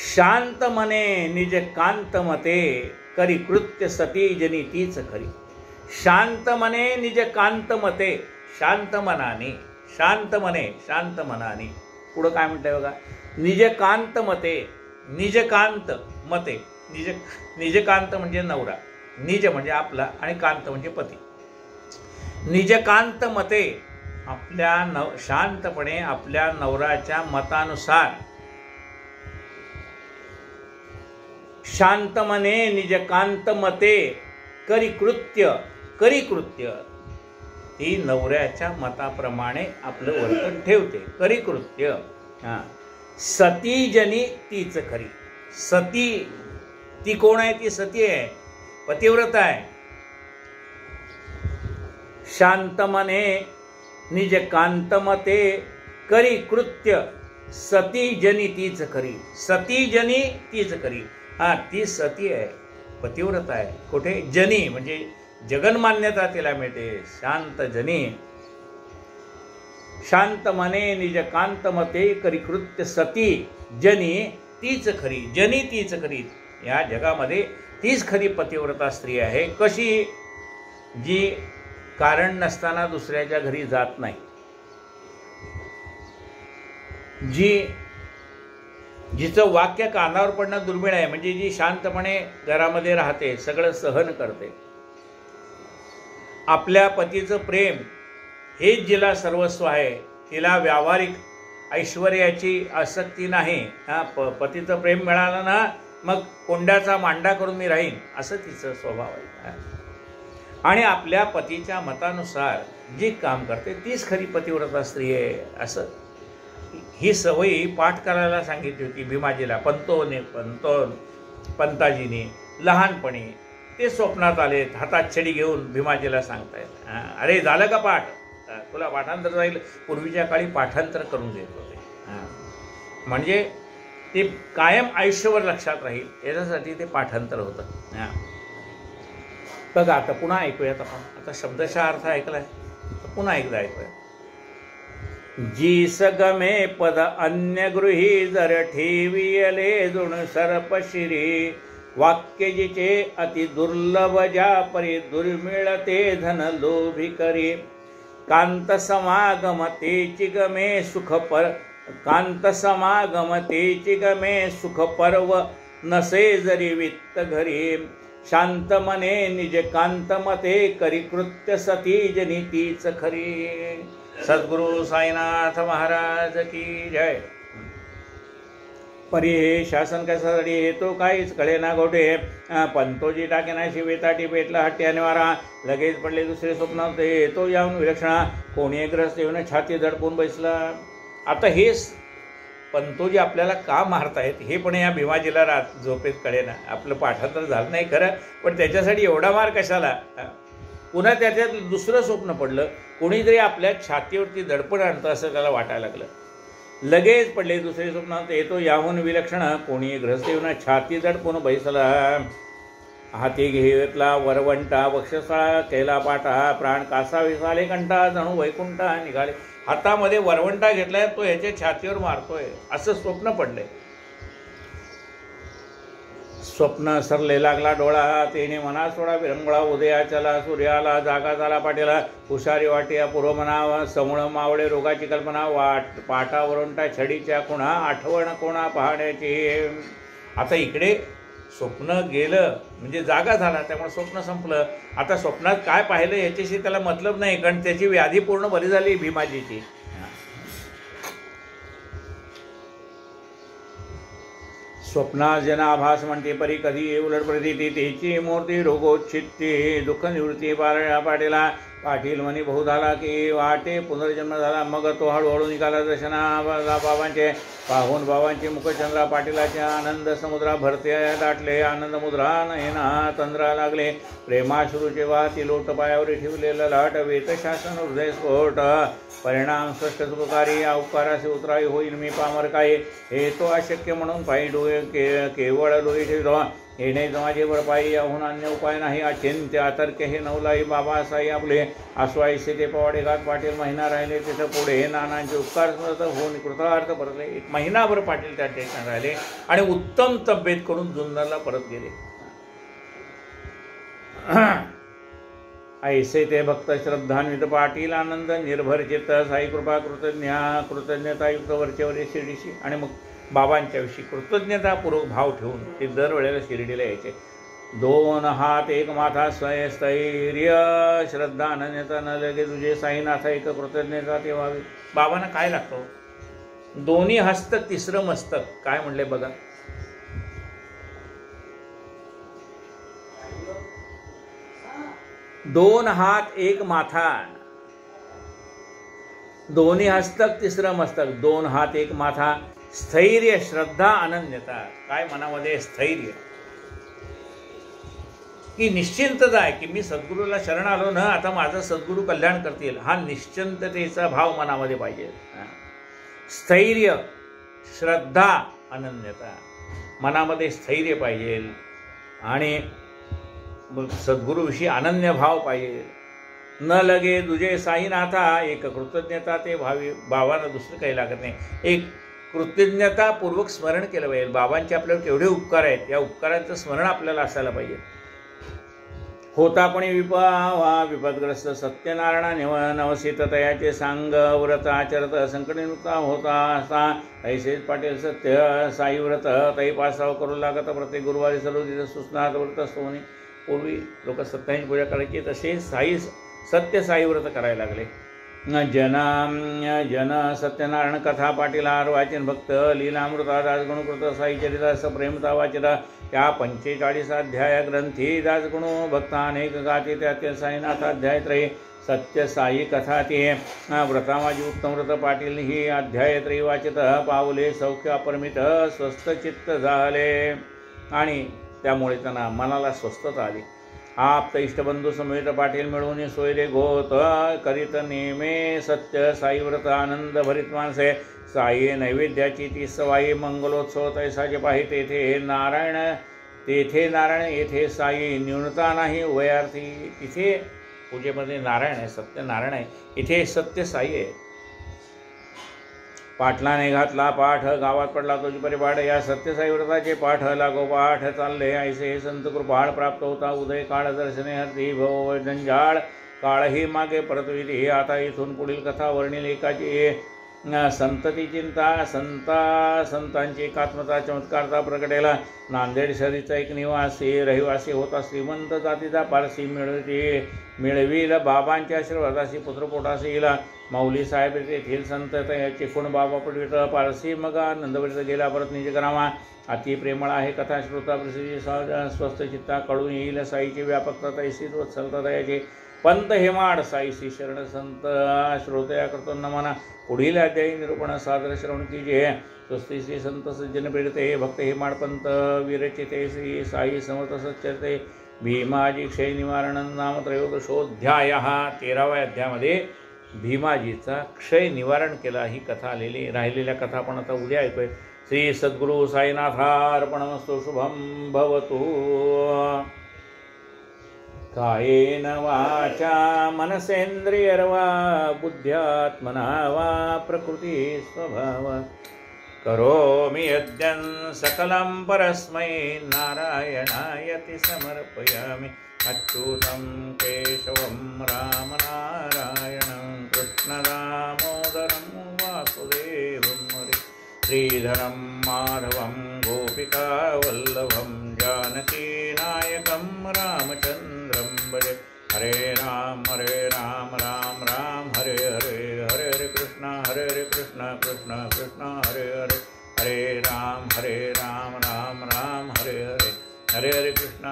शांत मने निज कांत मते, करी कृत्य सती जनी तीच खरी. शांत मने निज कांत मते, शांत मनाने, शांत मने, शांत मनाने. पुढं काय म्हणतंय बघा, निज कांत मते, निज कांत मते. निज कांत म्हणजे नवरा, निज म्हणजे आपला आणि कांत म्हणजे पती. निज कांत मते, आपल्या शांतपणे आपल्या नवऱ्याच्या मतानुसार, शांत मने निज कांत मते, करी कृत्य, करी कृत्य. ती नवऱ्याच्या मताप्रमाणे आपलं वर्तन ठेवते, करी कृत्य. सती जनी तीच खरी. सती, ती कोण आहे? ती सती आहे, पतिव्रता आहे. शांत मने निज कांतमते, करी कृत्य, सती जनी तीच खरी. सती जनी तीच खरी. ती सती आहे, पतिव्रता आहे. कुठे? जनी म्हणजे जगन्मान्यता तिला मिळते. शांत जनी, शांत मने निज कांतमते, करी कृत्य, सती जनी तीच खरी. जनी तीच खरी. या जगामध्ये तीच खरी पतिव्रता स्त्री आहे. कशी? जी कारण नसताना दुसऱ्याच्या घरी जात नाही, जिचं वाक्य कानावर पडणं दुर्मिळ आहे, म्हणजे जी शांतपणे घरामध्ये राहते, सगळं सहन करते. आपल्या पतीचं प्रेम हेच जिला सर्वस्व आहे. तिला व्यावहारिक ऐश्वर्याची आसक्ती नाही. पतीचं प्रेम मिळालं ना, मग कोंड्याचा मांडा करून मी राहीन, असं तिचं स्वभाव आहे. आणि आपल्या पतीच्या मतानुसार जी काम करते तीच खरी पतिव्रता स्त्री आहे. असं ही सवयी पाठ करायला सांगितली होती भीमाजीला. पंताजीने लहानपणी ते स्वप्नात आले, हातात छडी घेऊन भीमाजीला सांगतायत, अरे झालं का पाठ? तुला पाठांतर जाईल. पूर्वीच्या काळी पाठांतर करून देत होते, म्हणजे ते कायम आयुष्यभर लक्षात राहील याच्यासाठी ते पाठांतर होतं. बघा, आता पुन्हा ऐकूयात आपण. आता शब्दशः अर्थ ऐकलाय, तर पुन्हा एकदा ऐकूया. जी सगमे पद अन्य गृही जर ठेवियले जुण सर्प शिरी वाक्य जिचे अति दुर्लभ ज्या परी दुर्मिळ ते धन लोभी करी कांत समागम तेची गमे सुख पर कांत समागम तेची गमे सुख पर्व नसे जरी वित्त घरी शांत मने निज कांत मते करी कृत्य सती जनी तीच खरी। सद्गुरु साईनाथ महाराज की जय। परी हे शासन कशासाठी येतो काहीच कळेना गोठे पंतोजी टाकेना शिवेताटी पेटला हट्ट्याने वारा लगेच पडले दुसरे स्वप्न येतो याहून विलक्षणा कोणी ग्रस्त येऊन छाती दडपून बसला। आता हे पंतोजी आपल्याला का मारतायत हे पण या भीमाजीला रात झोपेत कळेना। आपलं पाठांतर झालं नाही खरं, पण त्याच्यासाठी एवढा मार कशाला। पुन्हा त्याच्यात दुसरं स्वप्न पडलं, कोणीतरी आपल्या छातीवरती दडपण आणतं असं त्याला वाटायला लागलं। लगेच पडले दुसरे स्वप्नात येतो याहून विलक्षण कोणी ग्रस्त येऊन छाती दडपून बैसला। हाती घेतला वरवंटा वक्षस्थळा केला पाटा प्राण कासा विसाले कंठा जणू वैकुंठा निघाले। हातामध्ये वरवंटा घेतलाय तो ह्याच्या छातीवर मारतोय असं स्वप्न पडलंय। स्वप्न सरले लागला डोळा तेने मना सोडा विरंगुळा उदया चला सूर्याला जागा झाला पाटीला हुशारी वाटिया पूर्व मनावा समूळ मावळे रोगाची कल्पना वाट पाटावरुंटा छडीच्या खुणा आठवण कोणा पाहण्याची। आता इकडे स्वप्न गेलं म्हणजे जागा झाला त्यामुळे स्वप्न संपलं। आता स्वप्नात काय पाहिलं याच्याशी त्याला मतलब नाही, कारण त्याची व्याधी पूर्ण बरी झाली भीमाजीची। स्वप्नात जनाभास म्हणते परी कधी उलट प्रतीती तेची मूर्ती रोगोच्छित्ती दुःख निवृत्ती पाटीला पाटील म्हणी बहु झाला की वाटे पुनर्जन्म झाला। मग तो हळूहळू निघाला दर्शना बाबांचे पाहून बाबांचे मुखचंद्रा पाटीलाचे आनंद समुद्रा भरते दाटले आनंद मुद्रा नयना तंद्रा लागले प्रेमाश्रूचे वाती लोट पायावर ठेवलेलं लाट वेत शासन हृदय स्फोट परिणाम स्पष्ट सुखकारी अवकारासे उतराई होईल मी पामर काय हे तो अशक्य म्हणून पायी डोळे केवळ डोळे ठेवतो हे नाही माझे भरपाई याहून अन्य उपाय नाही अचिंत्य अतर्क हे नवलाई बाबा साई आपले आसवायसे ते पवाडे घाट पाटील महिना राहिले तिथं पुढे हे नानांचे उपकार स्मृत होऊन कृतार्थ परतले। एक महिनाभर पाटील त्या ठिकाणी राहिले आणि उत्तम तब्येत करून जुन्नरला परत गेले। ऐसे ते भक्त श्रद्धान्वित पाटील आनंद निर्भर चित्त साई कृपा कृतज्ञतायुक्त वरचेवर शिर्डीशी आणि मग बाबांच्या विषयी कृतज्ञतापूर्वक भाव ठेवून ते दरवेळेला शिर्डीला यायचे। दोन हात एक माथा स्थैर्य श्रद्धा अनन्यता न लगे तुझे साईनाथ एक कृतज्ञता ते व्हावी। बाबांना काय लागतो? दोन्ही हस्त तिसरं मस्तक काय म्हणले बघा। दोन हात एक माथा दोन्ही हस्तक तिसरं मस्तक दोन हात एक माथा स्थैर्य श्रद्धा अनन्यता काय मनामध्ये स्थैर्य की निश्चिंतता आहे की मी सद्गुरूला शरण आलो ना आता माझं सद्गुरू कल्याण करतील हा निश्चिंततेचा भाव मनामध्ये पाहिजे। स्थैर्य श्रद्धा अनन्यता मनामध्ये स्थैर्य पाहिजे आणि सद्गुरूविषयी अनन्य भाव पाहिजे। न लगे तुझे साईनाथा एक कृतज्ञता ते भावी। बाबांना दुसरं काही लागत नाही, एक कृतज्ञतापूर्वक स्मरण केलं पाहिजे। बाबांचे आपल्यावर केवढे उपकार आहेत या उपकारांचं स्मरण आपल्याला असायला पाहिजे। होता पण विपदग्रस्त सत्यनारायण नवसित तयाचे सांग व्रत आचरत संकटनिवृत्ता होता असा ऐसेच पाटील सत्य साई व्रत तई पासाव करू लागत प्रत्येक गुरुवारी सर्व तिथे सुस्नात व्रत सोनी पूर्वी लोक सत्याची पूजा करायची तसे साई सत्य साई व्रत करायला लागले। जन सत्यनारायण कथा पाटीला वाचन भक्त लीलामृता दासगुणकृत साई चरिता प्रेमता वाचता त्या 45 अध्याय ग्रंथी दासगुणो भक्त अनेक गाते त्यातील साईनाथ अध्याय त्रय सत्य साई कथा ते व्रतामाजी उत्तम व्रत पाटील ही अध्याय त्रय वाचत पावले सौख्य अपरिमित स्वस्थ चित्त झाले आणि त्यामुळे त्यांना मनाला स्वस्थता आली। आप इष्टबंधू समेत पाटील मिळून सोयरे गोत करीत नेमे सत्य साई व्रत आनंद भरित माणसे साई नैवेद्याची ती सवाई मंगलोत्सव तैसाचे पाहि तेथे नारायण येथे साई न्यूनता नाही वयार्थी। तिथे पूजेमध्ये नारायण आहे सत्य नारायण आहे, इथे सत्य साई आहे। पाटलाने घातला पाठ, गावात पडला तोची परिपाठ. या सत्यसाई व्रताचे पाठ लागोपाठ चालले. ऐसे संत कृपाळ प्राप्त होता उदय काळ दर्शने हरती भव जंजाळ काळही मागे परतविली. आता इथून पुढील कथा वर्णिल. एकाची संतती चिंता संतांची एकात्मता चमत्कारता प्रकटेला. नांदेड शहरीचा एक निवासी रहिवासी होता. श्रीमंत जातीचा पारसी मिळविल. बाबांच्या आशीर्वादाशी पुत्रपोटाशी येईल. माऊली साहेब येथील संत चिकूण बाबा पडवित. पारसी मग नंदवरीत गेला परत निज करावा. अति प्रेमळ आहे कथा श्रोता प्रसिद्धी स्वस्थ चित्ता कळून येईल. साईची व्यापकता तैसीच वत्सलता दयाची पंत हेमाड साईशी शरण संत श्रोतया करतो नमना. पुढील अध्यायी निरूपण सादर श्रवण कीजिए. स्वस्ति श्री संत सज्जन प्रेरिते भक्त हेमाड पंत विरचिते श्री साई समर्थ सच्चरते भीमाजी क्षय निवारण नाम त्रयोदशोध्याय. 13व्या अध्यायामध्ये भीमाजीचा क्षय निवारण केला ही कथा आलेली. राहिलेल्या कथा आपण आता उद्या ऐकूया. श्री सद्गुरु साईनाथार्पणमस्तु. शुभम भवतु. कायेन वाचा मनसेन्द्रियर्वा बुद्ध्यात्मना वा प्रकृति स्वभाव करोमि यद्यं सकलं परस्मै नारायणायति समर्पयामि. अच्युतं केशवं रामनारायणं कृष्णदामोदरं वासुदेवं हरे श्रीधरं माधवं गोपिकावल्लभं जानकीनायकं रामचन्द्रं भजे. हरे राम राम राम हरे हरे हरे हरे कृष्ण कृष्ण कृष्ण हरे हरे हरे राम राम हरे हरे हरे हरे कृष्ण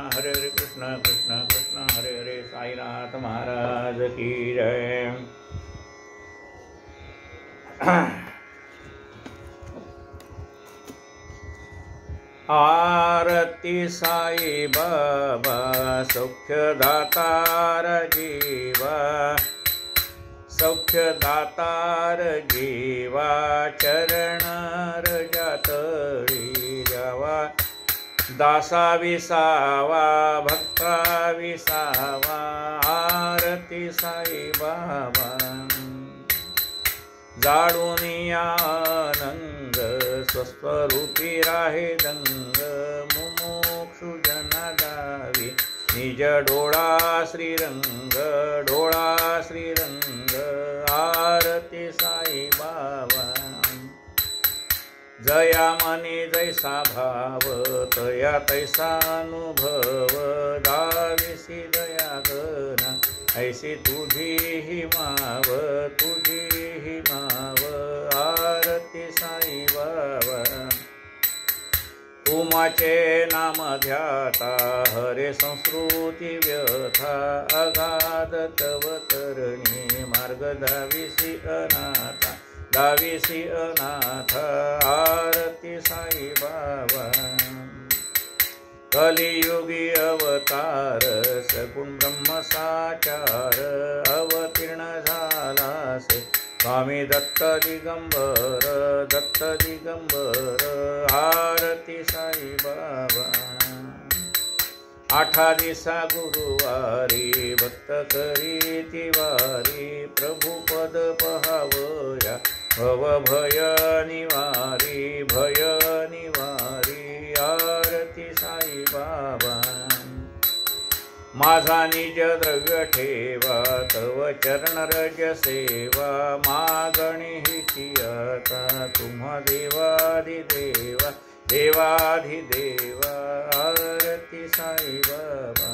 कृष्ण कृष्ण हरे हरे. साईनाथ महाराज की जय. आरती साई बाबा सौख्यदातार जीवा सौख्यदातार जीवा चरण रजातळी जावा. दासा विसावा भक्ता विसावा. आरती साई बाबा जाळून आनंद स्वस्वरूपी राहे दंग. मुमुक्षु जना दावी निज डोळा श्रीरंग आरती साई बाबा. जया मनी जैसा भाव तया तैसा अनुभव. दाविसी दया गना ऐसी तुझी ही माव आरती साई बाबा. उमाचे नाम ध्याता हरे संस्कृती व्यथा. अगाध तव तरणी मार्ग दाविसी अनाथ आरती साई बाबा. कलियुगी अवतार सगुण ब्रह्म साचार. अवतीर्ण झाला से स्वामी दत्त दिगंबर आरती साई बाबा. आठा दिसा गुरुवारी भक्त करी तिवारी. प्रभु पद पहावया भव भय निवारी आरती साई बाबा. माझा निज द्रव्य ठेवा तव चरण रज सेवा. मागणी हिची आता तुम्हा देवाधिदेवा आरती साई बाबा.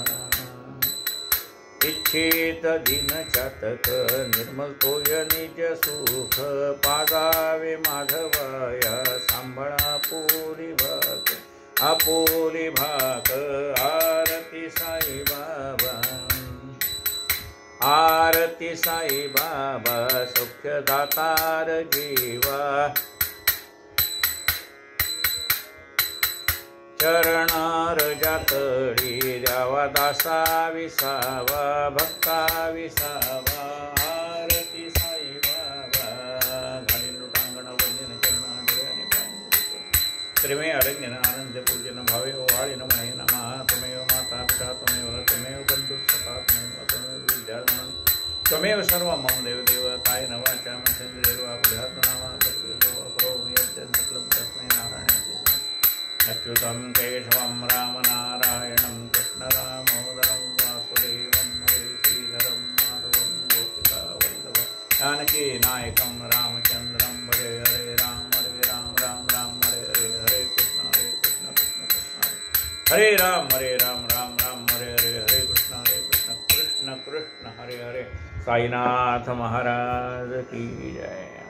इच्छित दिन चातक निर्मल तोय निज सुख. पाजावे माधवाया सांभाळा आपुरी भाक आरती साई बाबा. आरती साई बाबा सौख्यदातार जीवा. चरण रजातळी द्यावा दासा विसावा भक्ता विसावा. आरती साई बाबा. घालीनुटांगण वंदन चरण डोळ्याने पाणी श्रीमे अरण्यन आनंद पूजन भावे ओवाळी नमणे नमः. त्वमेव माता पिता त्वमेव बंधु सखा त्वमेव विद्याधनं त्वमेव सर्व मम देव ताय नवाचा मंत्र देवा बुद्धात्मनामा सकलं तस्मै नारायणाय अच्युतं केशवं रामनारायणं कृष्णदामोदरं वासुदेवं हरे श्रीधरं माधवं गोपिकावल्लभं जानकी नायकं रामचन्द्रं भजे हरे राम राम राम हरे हरे हरे कृष्ण कृष्ण कृष्ण हरे राम राम राम हरे हरे हरे कृष्ण कृष्ण कृष्ण हरे हरे। साईनाथ महाराज की जय।